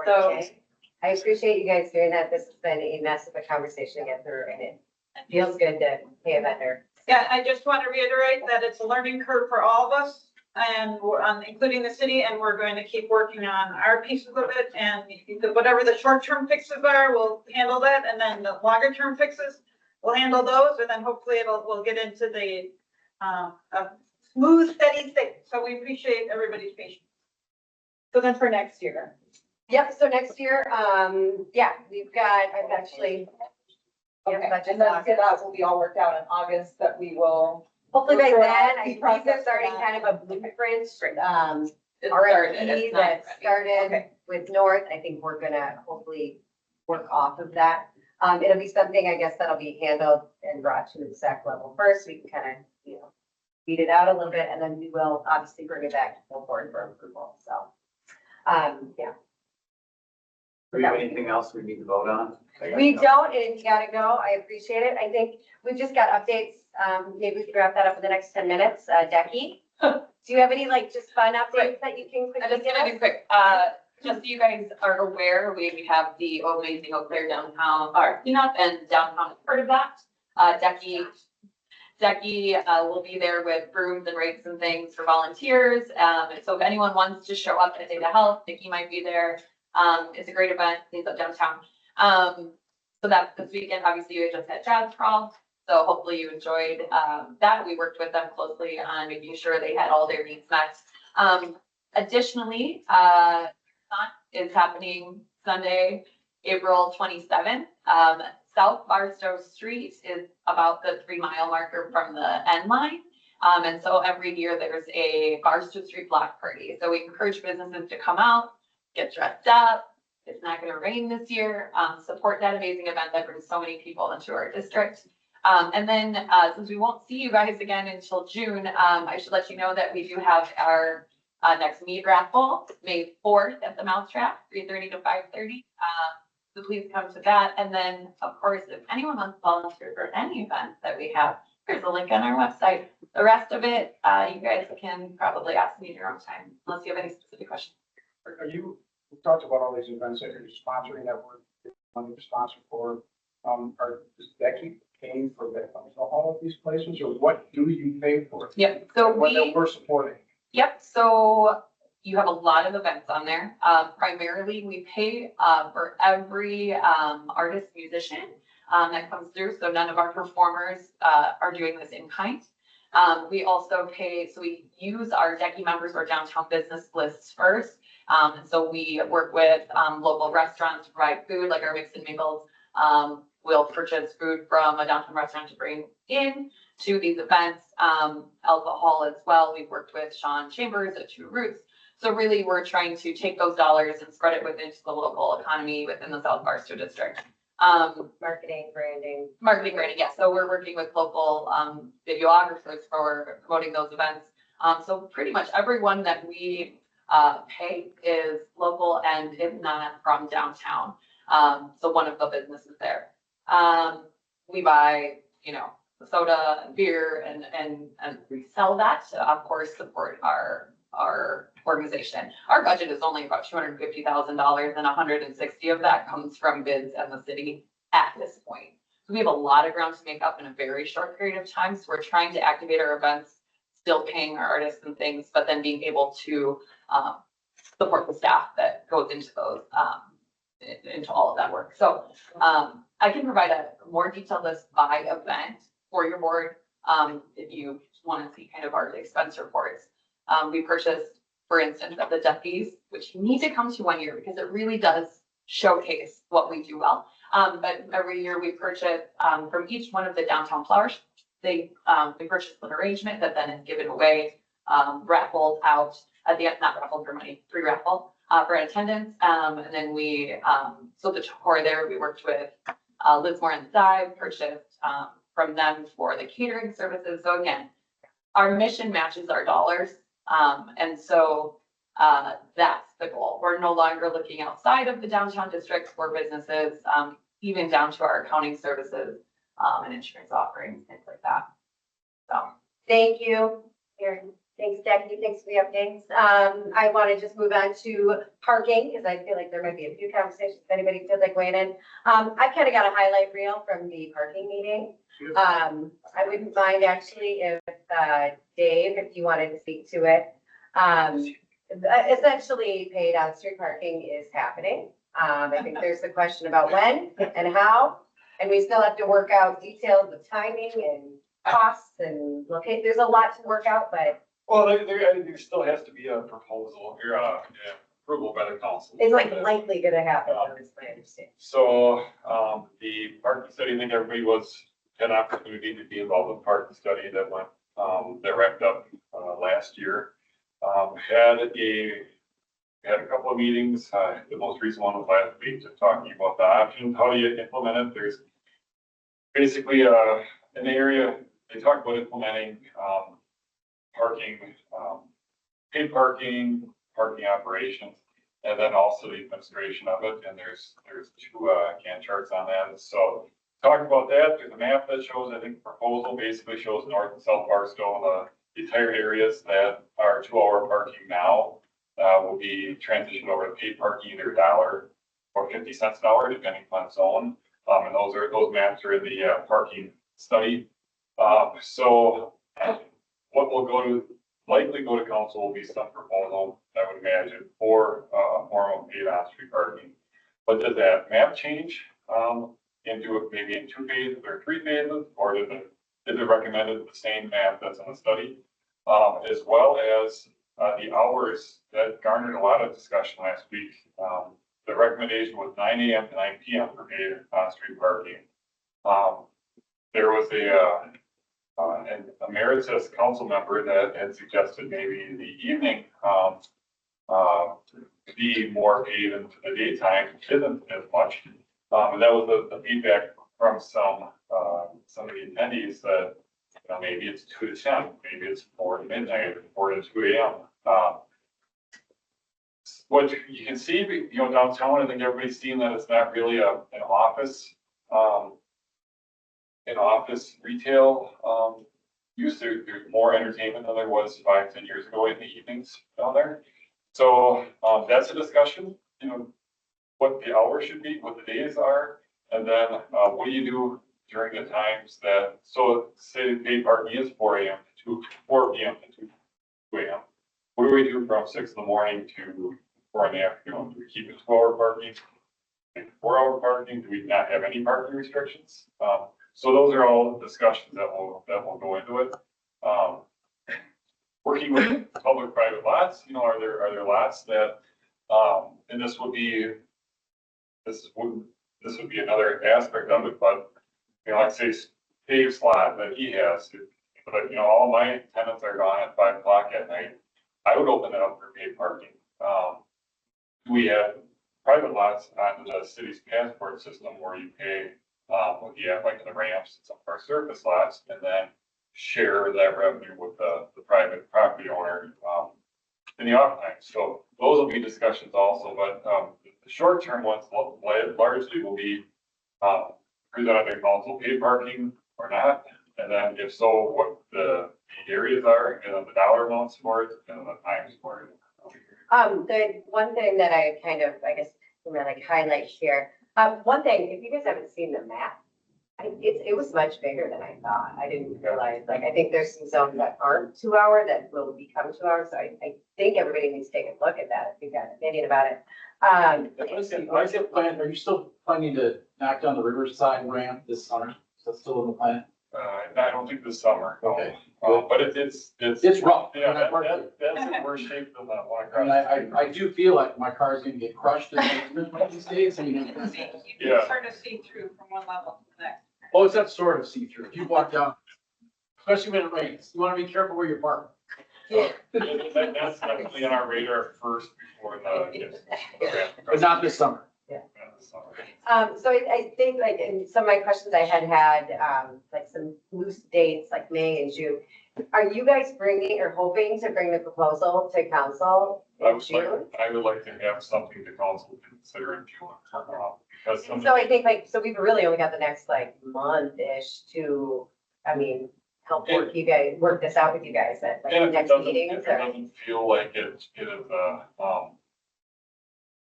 So- Okay. I appreciate you guys doing that. This has been a mess of a conversation to get through, and it feels good to pay a vendor. Yeah, I just want to reiterate that it's a learning curve for all of us, and we're on, including the city, and we're going to keep working on our pieces of it, and whatever the short-term fixes are, we'll handle that, and then the longer-term fixes, we'll handle those, and then hopefully we'll get into the, a smooth, steady state. So we appreciate everybody's patience. So then for next year. Yep, so next year, yeah, I've actually. Okay, and then that will be all worked out in August, that we will. Hopefully by We're then, on I the believe process there's for already that. kind of a blueprint, It RFP started. It's not that ready. started Okay. with North. I think we're gonna hopefully work off of that. It'll be something, I guess, that'll be handled and brought to the exec level first. We can kind of, weed it out a little bit, and then we will obviously bring it back to the board for approval, so. Yeah. Do we have anything else we need to vote on? We don't, and if you gotta go, I appreciate it. I think we've just got updates. Maybe we can wrap that up in the next 10 minutes. Becky, do you have any like just fun updates that you can I quickly just give gonna us? do quick, just so you guys are aware, we have the amazing Eau Claire downtown, or cleanup and downtown is part of that. Decky will be there with brooms and rakes and things for volunteers. And so if anyone wants to show up at a day to help, Nikki might be there. It's a great event, cleans up downtown. So that's this weekend. Obviously, we just had Jazz Prom. So hopefully you enjoyed that. We worked with them closely on making sure they had all their needs met. Additionally, is happening Sunday, April 27th. South Barstow Street is about the 3-mile marker from the end line. And so every year there's a Barstow Street block party. So we encourage businesses to come out, get dressed up. It's not going to rain this year. Support that amazing event that brings so many people into our district. And then since we won't see you guys again until June, I should let you know that we do have our next meat raffle, May 4th at the Mousetrap, 3:30 to 5:30. So please come to that. And then, of course, if anyone wants to volunteer for any event that we have, there's a link on our website. The rest of it, you guys can probably ask me in your own time, unless you have any specific questions. You talked about all these events that you're sponsoring that we're money to sponsor for. Does Becky paying for all of these places, or what do you pay for? Yep. So What that we're supporting? Yep, so you have a lot of events on there. Primarily, we pay for every artist, musician that comes through. So none of our performers are doing this in kind. We also pay, so we use our Decky members or downtown business lists first. And so we work with local restaurants to provide food, like our Mix and Mingles. We'll purchase food from a downtown restaurant to bring in to these events. Alcohol as well. We've worked with Sean Chambers at Two Roots. So really, we're trying to take those dollars and spread it within the local economy within the South Barstow district. Marketing, branding. Yeah. So we're working with local videographers for promoting those events. So pretty much everyone that we pay is local and if not from downtown. So one of the businesses there. We buy, soda and beer and we sell that to, of course, support our organization. Our budget is only about $250,000 and 160 of that comes from bids and the city at this point. So we have a lot of ground to make up in a very short period of time. So we're trying to activate our events, still paying our artists and things, but then being able to support the staff that goes into those, into all of that work. So I can provide a more detailed list by event for your board if you want to see kind of our expense reports. We purchased, for instance, at the Duffy's, which you need to come to one year because it really does showcase what we do well. But every year we purchase from each one of the downtown flowers. We purchase an arrangement that then is given away, raffled out at the end, not raffled for money, free raffle for attendance. And then so the tour there, we worked with Lismore and the Dive, purchased from them for the catering services. So again, our mission matches our dollars. And so that's the goal. We're no longer looking outside of the downtown district for businesses, even down to our accounting services and insurance offerings, things like that. So Thank you, Erin. Thanks, Jackie. Thanks for the updates. I want to just move on to parking because I feel like there might be a few conversations if anybody feels like weighing in. I kind of got a highlight reel from the parking meeting. I wouldn't mind actually if Dave, if you wanted to speak to it. Essentially, paid on-street parking is happening. I think there's the question about when and how, and we still have to work out details of timing and costs and locate. There's a lot to work out, but Well, there still has to be a proposal, approval by the council. it's like likely gonna happen, is my understanding. So, the parking study, I think everybody had an opportunity to be involved with the parking study that went, that wrapped up, last year. Had a couple of meetings, the most recent one was last week, just talking about the options, how do you implement it? There's basically, an area, they talked about implementing, parking, paid parking, parking operations, and then also the administration of it. And there's two, Gantt charts on that. So talk about that. There's a map that shows, I think, proposal basically shows North and South Barstow, the entire areas that are 2-hour parking now, will be transitioned over to paid parking, either $1 or 50 cents an hour, depending upon zone. And those maps are in the, parking study. So what will likely go to council will be some proposal, I would imagine, for, form of paid on-street parking. But does that map change, into it maybe in 2 phases or 3 phases, or is it recommended the same map that's in the study? As well as, the hours that garnered a lot of discussion last week. The recommendation was 9 a.m. to 9 p.m. for paid on-street parking. There was an emeritus council member that had suggested maybe the evening, be more paid into the daytime isn't as much. And that was the feedback from some of the attendees that, you know, maybe it's 2 to 10, maybe it's 4 to midnight, or 4 to 2 a.m. What you can see, you know, downtown, I think everybody's seen that it's not really an office retail use. There's more entertainment than there was 5-10 years ago in the evenings down there. So that's a discussion, you know, what the hours should be, what the days are, and then what do you do during the times that, so say paid parking is 4 a.m. to 4 p.m. to 2 a.m. What do we do from 6 in the morning to 4 in the afternoon? Do we keep it 2-hour parking? 4-hour parking? Do we not have any parking restrictions? So those are all discussions that will go into it. Working with public-private lots, you know, are there lots that, and this would be another aspect of it, but, you know, like say Dave's lot that he has, but, you know, all my tenants are gone at 5 o'clock at night. I would open it up for paid parking. We have private lots on the city's passport system where you pay, what you have like the ramps and some of our surface lots, and then share that revenue with the private property owner, in the off time. So those will be discussions also, but, the short-term ones largely will be, presented to council, paid parking or not, and then if so, what the areas are, and then the dollar amounts for it, and the times for it. The one thing that I kind of, I guess, I'm gonna like highlight here, one thing, if you guys haven't seen the map, it was much bigger than I thought. I didn't realize, like, I think there's some zones that aren't 2-hour that will become 2 hours. So I think everybody needs to take a look at that if you've got an opinion about it. Are you still planning to knock down the Riverside ramp this summer? Is that still in the plan? I don't think this summer. Okay. But it's rough. Yeah, that's in worse shape than that one I mean, I do feel like my car's gonna get crushed in one of these days. I mean, You Yeah. can sort of see through from one level to the next. oh, it's that sort of see-through. If you walk down, especially when it rains, you wanna be careful where you park. That's definitely on our radar first before But not this summer. So I think like in some of my questions I had, like some loose dates, like May and June. Are you guys bringing or hoping to bring the proposal to council in June? I would like to have something to council to consider in June. Because So I think like, so we've really only got the next like month-ish to, I mean, help work this out with you guys at like and next if meetings. it doesn't feel like it is,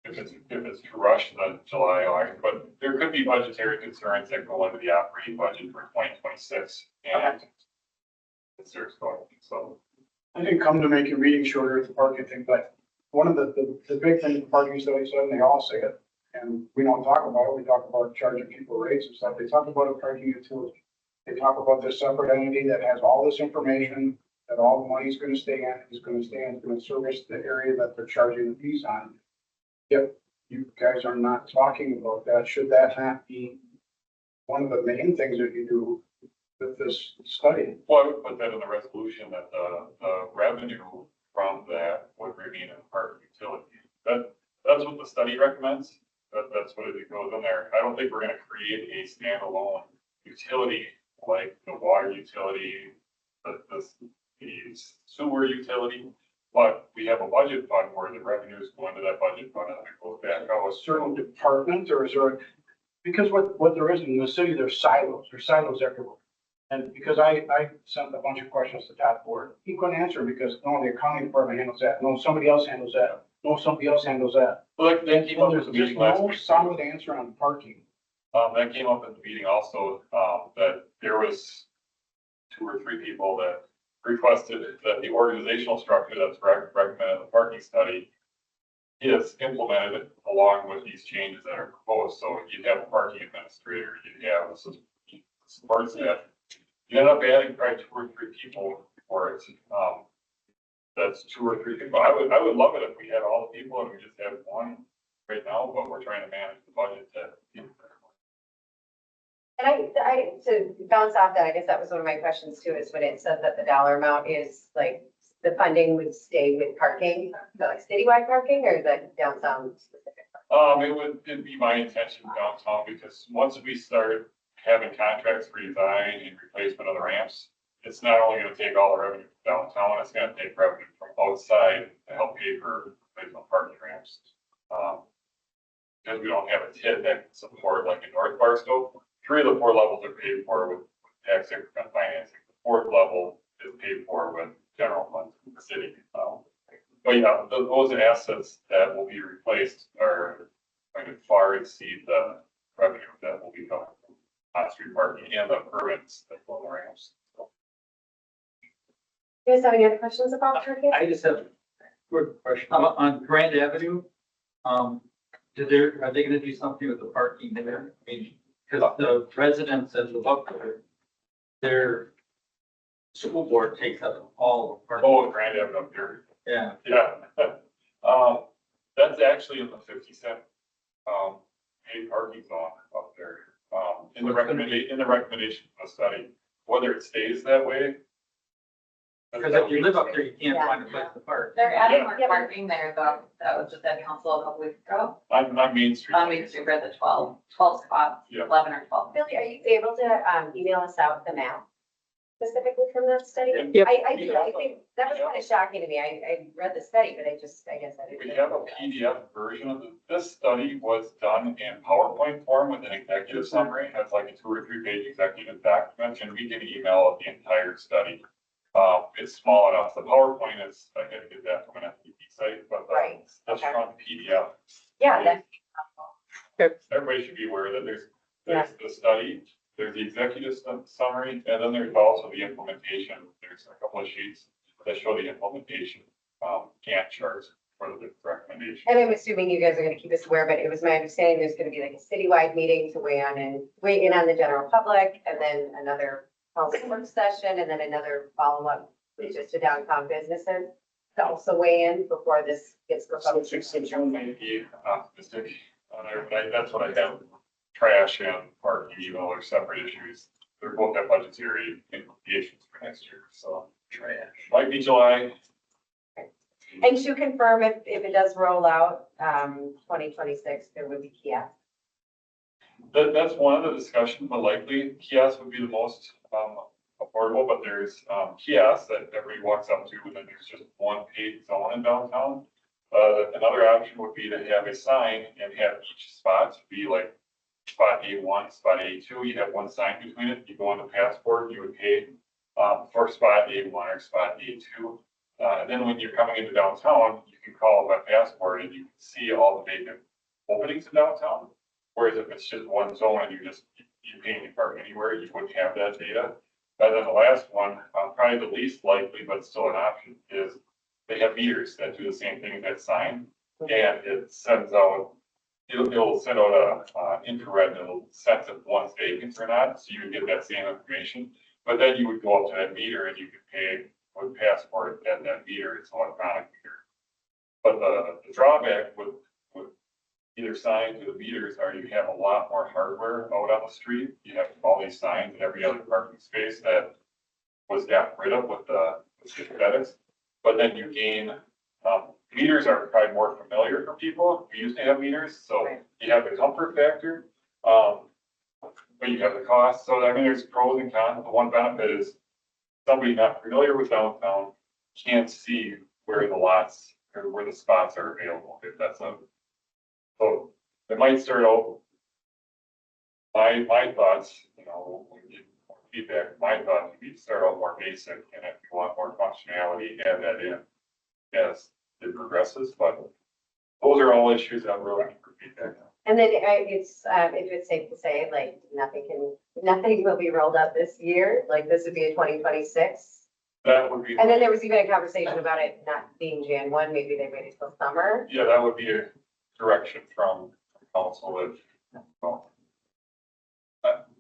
if it's to rush the July, August, but there could be budgetary concerns that go into the operating budget for 2026 and it's going, so. I didn't come to make your meeting shorter at the parking thing, but one of the big things the parking study said, and they all say it, and we don't talk about it, we talk about charging people rates and stuff, they talk about a parking utility. They talk about this separate entity that has all this information, that all the money's gonna stay in, is gonna service the area that they're charging the fees on. Yep, you guys are not talking about that. Should that not be one of the main things that you do with this study? Well, I would put that in the resolution that the revenue from that would remain in part of utility. That's what the study recommends. That's what it goes in there. I don't think we're gonna create a standalone utility like the water utility, the the sewer utility. But we have a budget fund where the revenues go into that budget fund and it goes back out. A certain department, or is there, because what there is in the city, there's silos everywhere. And because I sent a bunch of questions to Todd Ford, he couldn't answer because, no, the accounting department handles that, no, somebody else handles that, no, somebody else handles that. Well, that came up And at there's the just meeting last no week. solid answer on parking. That came up at the meeting also, that there was 2 or 3 people that requested that the organizational structure that's recommended in the parking study is implemented along with these changes that are proposed. So you'd have a parking administrator, you'd have some support staff. You end up adding probably 2 or 3 people for it. That's 2 or 3 people. I would love it if we had all the people and we just had one right now, but we're trying to manage the budget to. And to bounce off that, I guess that was one of my questions too, is when it said that the dollar amount is like, the funding would stay with parking, is that like citywide parking or the downtown specific? It'd be my intention downtown, because once we start having contracts for design and replacement of the ramps, it's not only gonna take all the revenue from downtown, it's gonna take revenue from outside to help pay for replacement parking ramps. Because we don't have a TID that can support like in North Barstow, 3 of the 4 levels are paid for with tax increment financing. The 4th level is paid for with general funds from the city. But yeah, those assets that will be replaced are going to far exceed the revenue that will be coming from on-street parking and the permits that go on the ramps. So, You guys have any other questions about parking? I just have a quick question. On Grand Avenue, are they gonna do something with the parking there? I mean, because the residents that live up there, their school board takes up all the parking. oh, Grand Avenue up here. Yeah. Yeah. That's actually in the 50-cent paid parking zone up there. In the recommendation of the study, whether it stays that way. Because if you live up there, you can't find a place to park. They're adding Yeah. more parking there though, that was just at council a couple weeks ago. On Main Street. On Main Street, we're at the 12 spots, Yeah. 11 or 12. Billy, are you able to email us out the map specifically from that study? Yep. I think that was kind of shocking to me. I read the study, but I guess I didn't. We have a PDF version of this study was done in PowerPoint form with an executive summary. That's like a 2 or 3 page executive document, and we can email the entire study. It's small enough. The PowerPoint is, I had to get that from an FTP site, but Right. that's Okay. from PDF. Yeah, that's, Everybody should be aware that there's the study, there's the executive summary, and then there's also the implementation. There's a couple of sheets that show the implementation, Gantt charts for the recommendations. and I'm assuming you guys are gonna keep us aware, but it was my understanding there's gonna be like a citywide meeting to weigh in on the general public, and then another council work session, and then another follow-up, just to downtown businesses to also weigh in before this gets So proposed. 6 may be optimistic on there, but that's what I have, trash and parking, even though they're separate issues. They're both have budgetary implications for next year, so trash. Might be July. And to confirm, if it does roll out, 2026, there would be kiosks. That's one of the discussions, but likely kiosks would be the most affordable, but there's kiosks that everybody walks up to, and then there's just one paid zone in downtown. Another option would be to have a sign and have each spot be like spot A1, spot A2. You have one sign between it. You go on the passport, you would pay for spot A1 or spot A2. And then when you're coming into downtown, you can call by passport and you can see all the vacant openings in downtown. Whereas if it's just one zone and you pay to park anywhere, you wouldn't have that data. And then the last one, probably the least likely, but still an option, is they have meters that do the same thing as that sign. And it sends out, it'll send out a infrared, and it'll sense if one's vacant or not, so you would get that same information. But then you would go up to that meter and you could pay with passport at that meter. It's an electronic meter. But the drawback with either signs or the meters are you have a lot more hardware out on the street. You have all these signs in every other parking space that was gotten rid of with the synthetics. But then you gain, meters are probably more familiar for people. We used to have meters, so you have the comfort factor, but you have the cost. So I mean, there's pros and cons. The one benefit is somebody not familiar with downtown can't see where the lots or where the spots are available, if that's a. So it might start out, my thoughts, you know, when you get more feedback, my thoughts would be to start out more basic, and if you want more functionality, add that in as it progresses, but those are all issues that we're looking for feedback on. And then if it's safe to say, like, nothing will be rolled up this year, like this would be a 2026. That would be. And then there was even a conversation about it not being Jan 1, maybe they waited till summer. Yeah, that would be a direction from council if, well,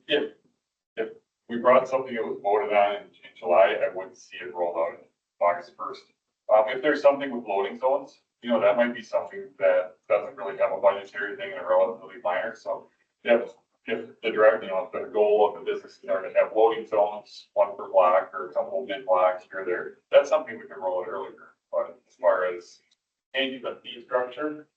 if we brought something that was voted on in July, I wouldn't see it rolled out August 1st. If there's something with loading zones, you know, that might be something that doesn't really have a budgetary thing and a relatively minor, so if the direct, you know, if the goal of the business is to have loading zones, one per block or a couple of mid blocks here or there, that's something we can roll out earlier. But as far as changing the fee structure,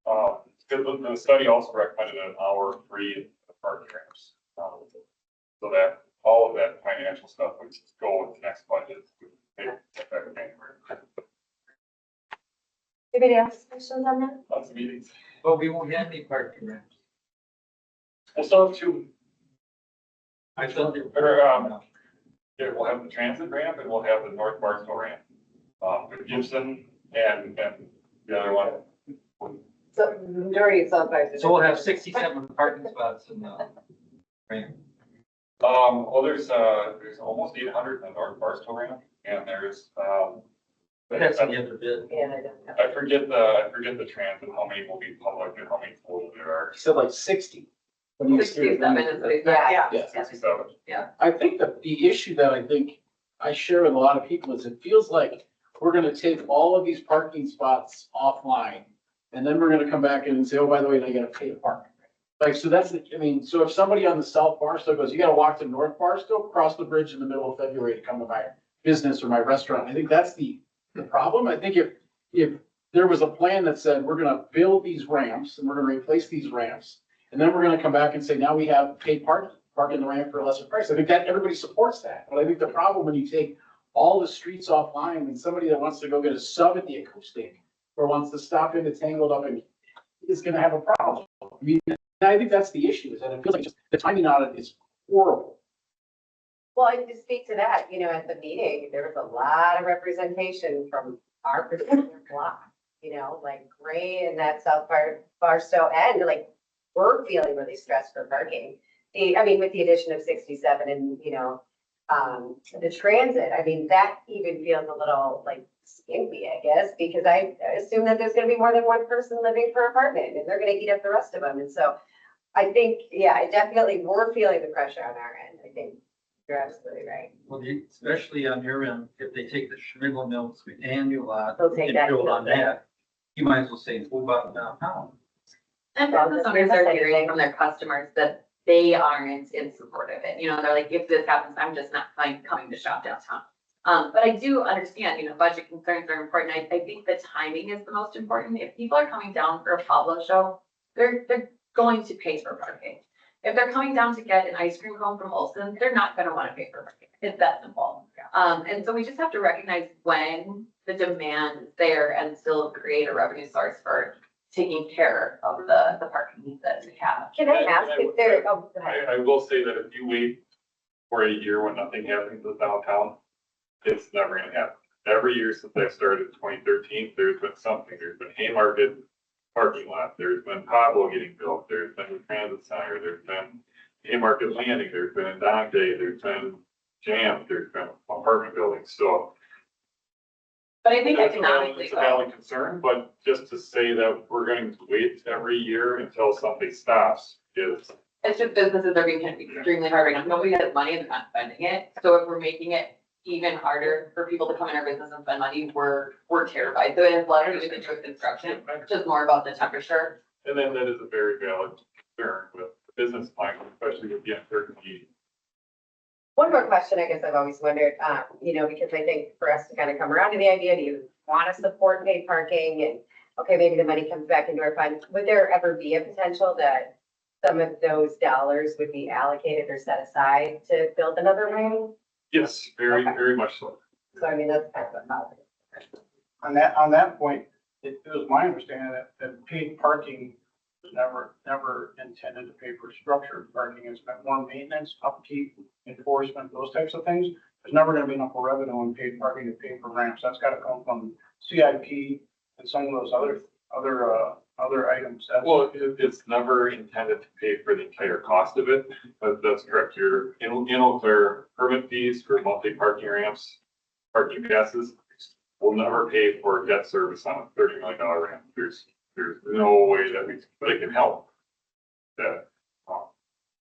the study also recommended an hour free parking ramps. So that all of that financial stuff would just go with the next budget. Anybody else have questions on that? Lots of meetings. But we won't have any parking ramps. We'll still have two. I thought they Yeah, we'll have the transit ramp and we'll have the North Barstow ramp. With Gibson and the other one. So majority of South Barstow. So we'll have 67 parking spots in the ramp. Well, there's almost 800 in the North Barstow ramp, and there's, But that's in the other bid. Yeah, I don't know. I forget the transit, how many will be public and how many total there are. You said like 60. When you said- 67 is what he said. Yeah. Yeah. 67. I think that the issue that I think I share with a lot of people is it feels like we're gonna take all of these parking spots offline. And then we're gonna come back in and say, oh, by the way, they gotta pay to park. Like, so that's, I mean, so if somebody on the South Barstow goes, you gotta walk to North Barstow, cross the bridge in the middle of February to come to my business or my restaurant. I think that's the problem. I think if there was a plan that said, we're gonna build these ramps and we're gonna replace these ramps. And then we're gonna come back and say, now we have paid parking the ramp for a lesser price. I think that everybody supports that. But I think the problem when you take all the streets offline and somebody that wants to go get a sub at the acoustic or wants to stop into Tangled Up and is gonna have a problem. I mean, I think that's the issue, is that it feels like just the timing on it is horrible. Well, and to speak to that, you know, at the meeting, there was a lot of representation from our particular block, you know, like Gray and that South Barstow end, like, we're feeling really stressed for parking. I mean, with the addition of 67 and, you know, the transit, I mean, that even feels a little like skimpy, I guess, because I assume that there's gonna be more than one person living per apartment and they're gonna eat up the rest of them. And so I think, yeah, I definitely, we're feeling the pressure on our end. I think you're absolutely right. Well, especially on your end, if they take the Schmidl Mills and your lot They'll take and that build on too. that, you might as well say, what about downtown? And Well, business just owners are saying. hearing from their customers that they aren't in support of it. You know, they're like, if this happens, I'm just not coming to shop downtown. But I do understand, you know, budget concerns are important. I think the timing is the most important. If people are coming down for a Pablo show, they're going to pay for parking. If they're coming down to get an ice cream cone from Olson, they're not gonna wanna pay for parking. It's that simple. And so we just have to recognize when the demand is there and still create a revenue source for taking care of the parking needs that we have. Can I ask if there, oh, go ahead. I will say that if you wait for a year when nothing happens with downtown, it's never gonna happen. Every year since I started in 2013, there's been something. There's been Haymarket parking lot, there's been Pablo getting built, there's been the transit center, there's been Haymarket Landing, there's been Dante, there's been Jam, there's been apartment buildings. So But I think it's economically, a valid concern, but just to say that we're going to wait every year until something stops is. it's just businesses are being extremely hard right now. Nobody has money and they're not spending it. So if we're making it even harder for people to come in our business and spend money, we're terrified. So it has less to do with construction, just more about the temperature. And then that is a very valid concern with the business climate, especially with the uncertainty. One more question, I guess I've always wondered, you know, because I think for us to kind of come around to the idea, do you want to support paid parking and, okay, maybe the money comes back into our fund. Would there ever be a potential that some of those dollars would be allocated or set aside to build another ramp? Yes, very much so. So I mean, that's kind of a positive. On that point, it was my understanding that paid parking was never intended to pay for structured parking. It's meant more maintenance, upkeep, enforcement, those types of things. There's never gonna be enough revenue in paid parking to pay for ramps. That's gotta come from CIP and some of those other items. Well, it's never intended to pay for the entire cost of it, but that's correct. In Eau Claire, permit fees for monthly parking ramps, parking passes will never pay for debt service on a $30 million ramp. There's no way that but it can help. That,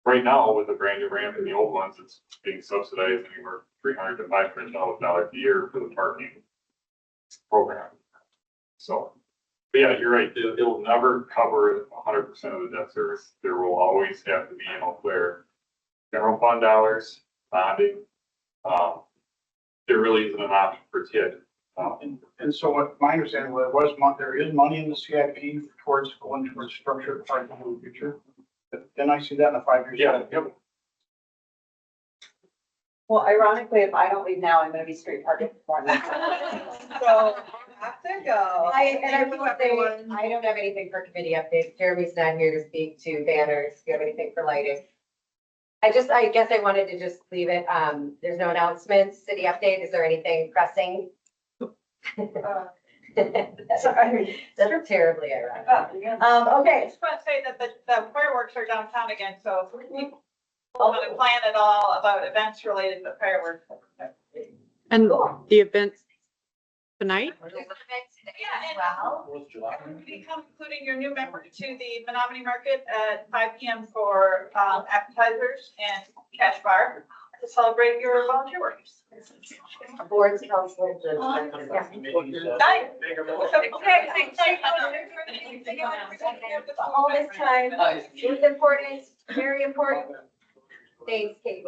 right now with the brand new ramp and the old ones, it's being subsidized anywhere $300,000 to $500,000 a year for the parking program. So, but yeah, you're right. It'll never cover 100% of the debt service. There will always have to be in Eau Claire general fund dollars, bonding. There really isn't an option for TID. And so what my understanding was, there is money in the CIP towards going towards structured parking in the future. Then I see that in the 5 years. Yeah, yep. Well, ironically, if I don't leave now, I'm gonna be street parking for them. So, have to go. I will say, I don't have anything for committee updates. Jeremy's not here to speak to banners. Do you have anything for lighting? I guess I wanted to just leave it, there's no announcements, city update. Is there anything pressing? Sorry. That's terribly ironic. I Okay. just want to say that the fireworks are downtown again, so if we want to plan at all about events related to fireworks. And the event tonight? Well, everybody come, including your new member to the Menominee Market at 5 PM for appetizers and cash bar to celebrate your volunteer work. Boards, council. Nice. Okay, thanks. All this time, it was important, very important. Thanks, Kate.